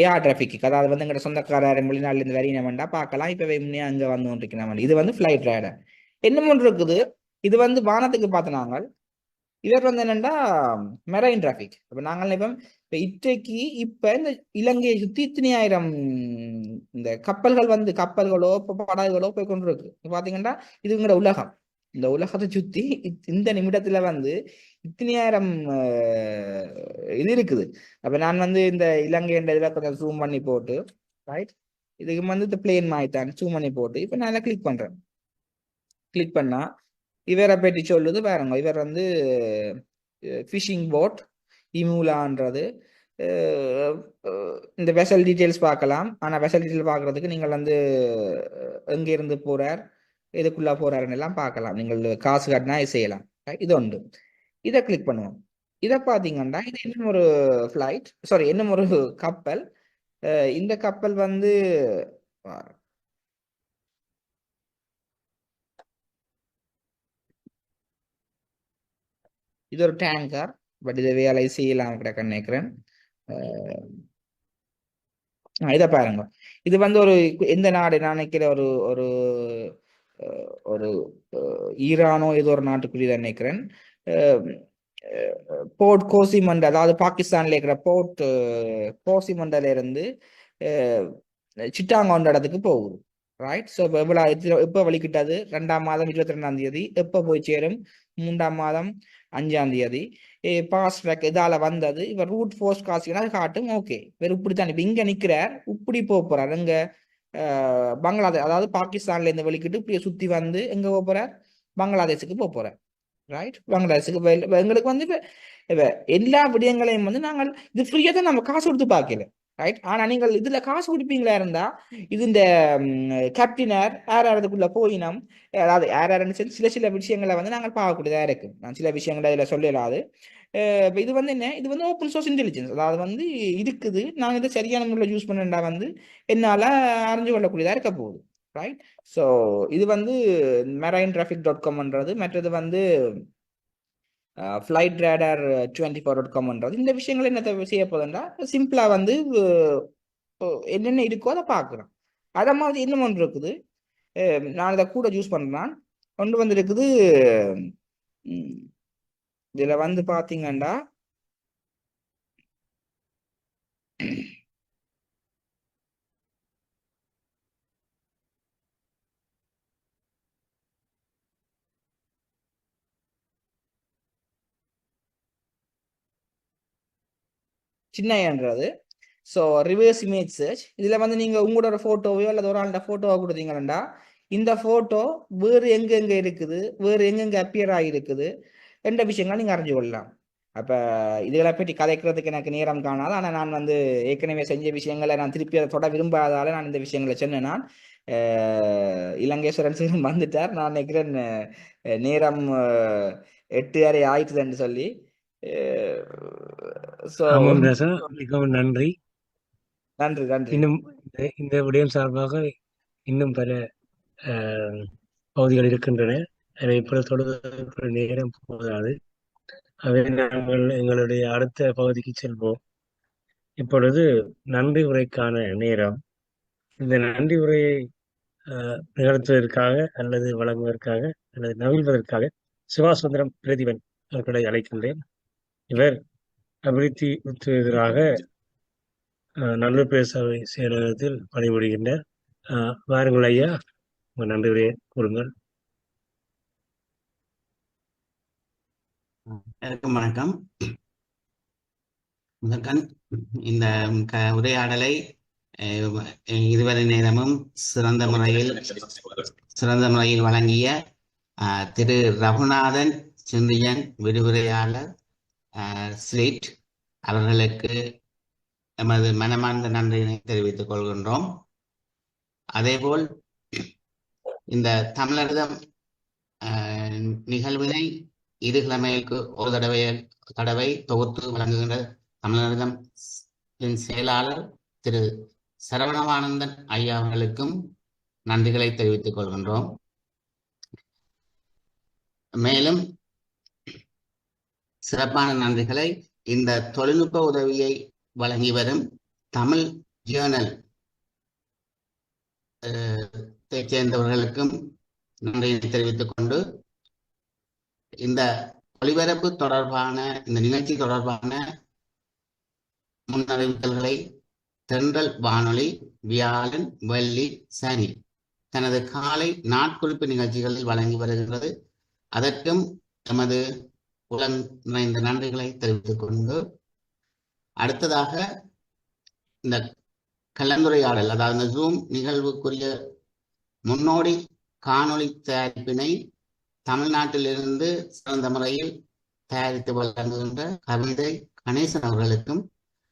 ஏஆர் டிராபிக், அதாவது வந்து எங்க சொந்தக்காரர் வெளிநாட்டுல இருந்து வரையின வேண்டா பார்க்கலாம். இப்ப முன்னே அங்க வந்து கொண்டிருக்கிறேன். இது வந்து ஃபிளைட் ரேடர். என்ன ஒன்று இருக்குது, இது வந்து வானத்துக்கு பார்த்தனாங்க. இவர் வந்து என்னன்னா மெரைன் டிராபிக். இப்ப நாங்கள் இப்ப இன்றைக்கு இப்ப இந்த இலங்கையை சுத்தி இத்தனை ஆயிரம் இந்த கப்பல்களோ படகுகளோ போய் கொண்டு இருக்கு. பாத்தீங்கன்னா இதுங்கிற உலகம், இந்த உலகத்தை சுத்தி இந்த நிமிடத்துல வந்து இத்தனை ஆயிரம் இது இருக்குது. அப்ப நான் வந்து இந்த இலங்கை இதுல கொஞ்சம் ஜூம் பண்ணி போட்டு, ரைட், இதுக்கு வந்து இந்த பிளேன் மாய்த்தான் ஜூம் பண்ணி போட்டு இப்ப நான் கிளிக் பண்றேன். கிளிக் பண்ணா இவரை பற்றி சொல்லுது பாருங்க. இவர் வந்து ஃபிஷிங் போட் இமூலான்றது. இந்த வெசல் டீட்டெயில்ஸ் பார்க்கலாம். ஆனா வெசல் டீட்டெயில் பார்க்கறதுக்கு நீங்கள் வந்து எங்க இருந்து போறார், எதுக்குள்ள போறாருன்னு எல்லாம் பார்க்கலாம். நீங்கள் காசு காட்டினா செய்யலாம். இது ஒன்று. இதை கிளிக் பண்ணுவோம். இதை பார்த்தீங்கன்னா இது இன்னும் ஒரு ஃபிளைட், சாரி இன்னும் ஒரு கப்பல். இந்த கப்பல் வந்து இது ஒரு டேங்கர். பட் இதை வேலை செய்யலாம் கிடக்க நினைக்கிறேன். இதை பாருங்க. இது வந்து ஒரு எந்த நாடு நான் நினைக்கிற ஒரு ஒரு ஒரு ஈரானோ ஏதோ ஒரு நாட்டுக்குரிய நினைக்கிறேன். போர்ட் கோசிமண்ட், அதாவது பாகிஸ்தான்ல இருக்கிற போர்ட் கோசிமண்டல இருந்து சிட்டாங்கோண்ட இடத்துக்கு போகுது. ரைட். ஸோ எப்போ வலிக்கிட்டது 2ஆம் மாதம் 22ஆம் தேதி. எப்போ போய் சேரும் 3ஆம் மாதம் 5ஆம் தேதி. பாஸ் ட்ராக் இதால வந்தது. இவர் ரூட் போஸ்ட் காசுனா காட்டும். ஓகே, இவர் இப்படித்தான் இப்ப இங்க நிக்கிறார், இப்படி போறார் எங்க பங்களாதேஷ், அதாவது பாகிஸ்தான்ல இருந்து வலிக்கிட்டு இப்படியே சுத்தி வந்து எங்க போறார், பங்களாதேஷுக்கு போறார். ரைட். பங்களாதேஷுக்கு எங்களுக்கு வந்து இப்ப எல்லா விடயங்களையும் வந்து நாங்கள் இது ஃப்ரீயா தான் நம்ம காசு கொடுத்து பார்க்கல. ரைட். ஆனா நீங்கள் இதுல காசு கொடுப்பீங்களா இருந்தா இது இந்த கேப்டினர் ஏறதுக்குள்ள போயினம், அதாவது ஏறன்னு சில சில விஷயங்களை வந்து நாங்கள் பார்க்கக்கூடியதா இருக்கு. நான் சில விஷயங்களை இதுல சொல்லலாது. இது வந்து என்ன, இது வந்து ஓப்பன் சோர்ஸ் இன்டெலிஜென்ஸ். அதாவது வந்து இருக்குது, நாங்கள் இதை சரியான முறையில் யூஸ் பண்ணா வந்து என்னால அறிஞ்சு கொள்ளக்கூடியதா இருக்க போகுது. ரைட். ஸோ இது வந்து marine-traffic.com-ன்றது. மற்றது வந்து flightradar24.com-ன்றது. இந்த விஷயங்கள் என்ன செய்ய போதுன்னா சிம்பிளா வந்து என்னென்ன இருக்கோ அதை பார்க்குறோம். அதை மாதிரி இன்னும் ஒன்று இருக்குது, நான் இதை கூட யூஸ் பண்றேன். ஒன்று வந்து இருக்குது, இதுல வந்து பாத்தீங்கன்னா சின்னன்றது. So reverse image search. இதுல வந்து நீங்க உங்களோட போட்டோவையோ அல்லது ஒரு ஆள்கிட்ட போட்டோவோ கொடுத்தீங்கன்னா இந்த போட்டோ வேறு எங்கெங்க இருக்குது, வேறு எங்கெங்க அப்பியர் ஆகிருக்குது என்ற விஷயங்கள் நீங்க அறிஞ்சு கொள்ளலாம். அப்ப இதுகளை பற்றி கதைக்கிறதுக்கு எனக்கு நேரம் காணாது. ஆனா நான் வந்து ஏற்கனவே செஞ்ச விஷயங்களை நான் திருப்பி அதை தொட விரும்பாதால நான் இந்த விஷயங்களை சொன்னேன். நான் இலங்கேஸ்வரன் சார் வந்துட்டார். நான் நினைக்கிறேன் நேரம் 8:30 ஆயிட்டுதுன்னு சொல்லி. ஸோ ஆமாம் ராசா, மிகவும் நன்றி. நன்றி நன்றி. இன்னும் இந்த விடயம் சார்பாக இன்னும் பல பகுதிகள் இருக்கின்றன. அதை இப்பொழுது தொடர்பு நேரம் போதாது. அதை நாங்கள் எங்களுடைய அடுத்த பகுதிக்கு செல்வோம். இப்பொழுது நன்றி உரைக்கான நேரம். இந்த நன்றி உரையை நிகழ்த்துவதற்காக அல்லது வழங்குவதற்காக அல்லது நவிழ்வதற்காக சிவாசுந்தரம் பிரதிபன் அவர்களை அழைக்கின்றேன். இவர் அபிவிருத்தி உத்துவதற்காக நல்லூர் பிரதேச செயலகத்தில் பணிபுரிகின்றார். வாருங்கள் ஐயா, உங்கள் நன்றி உரையை கூறுங்கள். எல்லாருக்கும் வணக்கம். முதற்கண் இந்த உரையாடலை இதுவரை நேரமும் சிறந்த முறையில் வழங்கிய திரு ரகுநாதன் சிந்தியன் விரிவுரையாளர் ஸ்லீட் அவர்களுக்கு நமது மனமார்ந்த நன்றியினை தெரிவித்துக் கொள்கின்றோம். அதேபோல் இந்த தமிழர்தம் நிகழ்வினை இரு கிழமைக்கு ஒரு தடவை தொகுத்து வழங்குகின்ற தமிழர்தம் செயலாளர் திரு சரவணவானந்தன் ஐயா அவர்களுக்கும் நன்றிகளை தெரிவித்துக் கொள்கின்றோம். மேலும் சிறப்பான நன்றிகளை இந்த தொழில்நுட்ப உதவியை வழங்கி வரும் தமிழ் ஜேர்னல் சேர்ந்தவர்களுக்கும் நன்றியை தெரிவித்துக் கொண்டு இந்த ஒளிபரப்பு தொடர்பான இந்த நிகழ்ச்சி தொடர்பான முன்னறிவித்தல்களை தென்றல் வானொலி வியாழன் வெள்ளி சனி தனது காலை நாட்குறிப்பு நிகழ்ச்சிகளில் வழங்கி வருகிறது. அதற்கும் எமது உளம் நிறைந்த நன்றிகளை தெரிவித்துக் கொண்டு அடுத்ததாக இந்த கலந்துரையாடல், அதாவது இந்த ஜூம் நிகழ்வுக்குரிய முன்னோடி காணொளி தயாரிப்பினை தமிழ்நாட்டிலிருந்து சிறந்த முறையில் தயாரித்து வழங்குகின்ற கவிதை கணேசன் அவர்களுக்கும்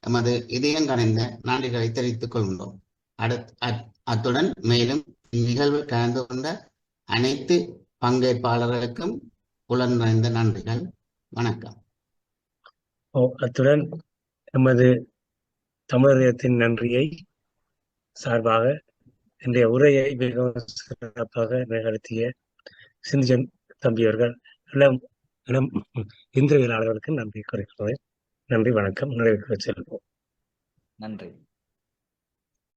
எமது இதயம் கணிந்த நன்றிகளை தெரிவித்துக் கொள்கின்றோம். அத்துடன் மேலும் இந்நிகழ்வு கலந்து கொண்ட அனைத்து பங்கேற்பாளர்களுக்கும் உளம் நிறைந்த நன்றிகள். வணக்கம். அத்துடன் எமது தமிழகத்தின் நன்றியை சார்பாக இன்றைய உரையை மிகவும் சிறப்பாக நிகழ்த்திய சிந்திஜன் தம்பியவர்கள் இளம் இந்திரவியலாளர்களுக்கு நன்றி கூறுகிறேன். நன்றி, வணக்கம். நிறைவேற்ற செல்வோம். நன்றி.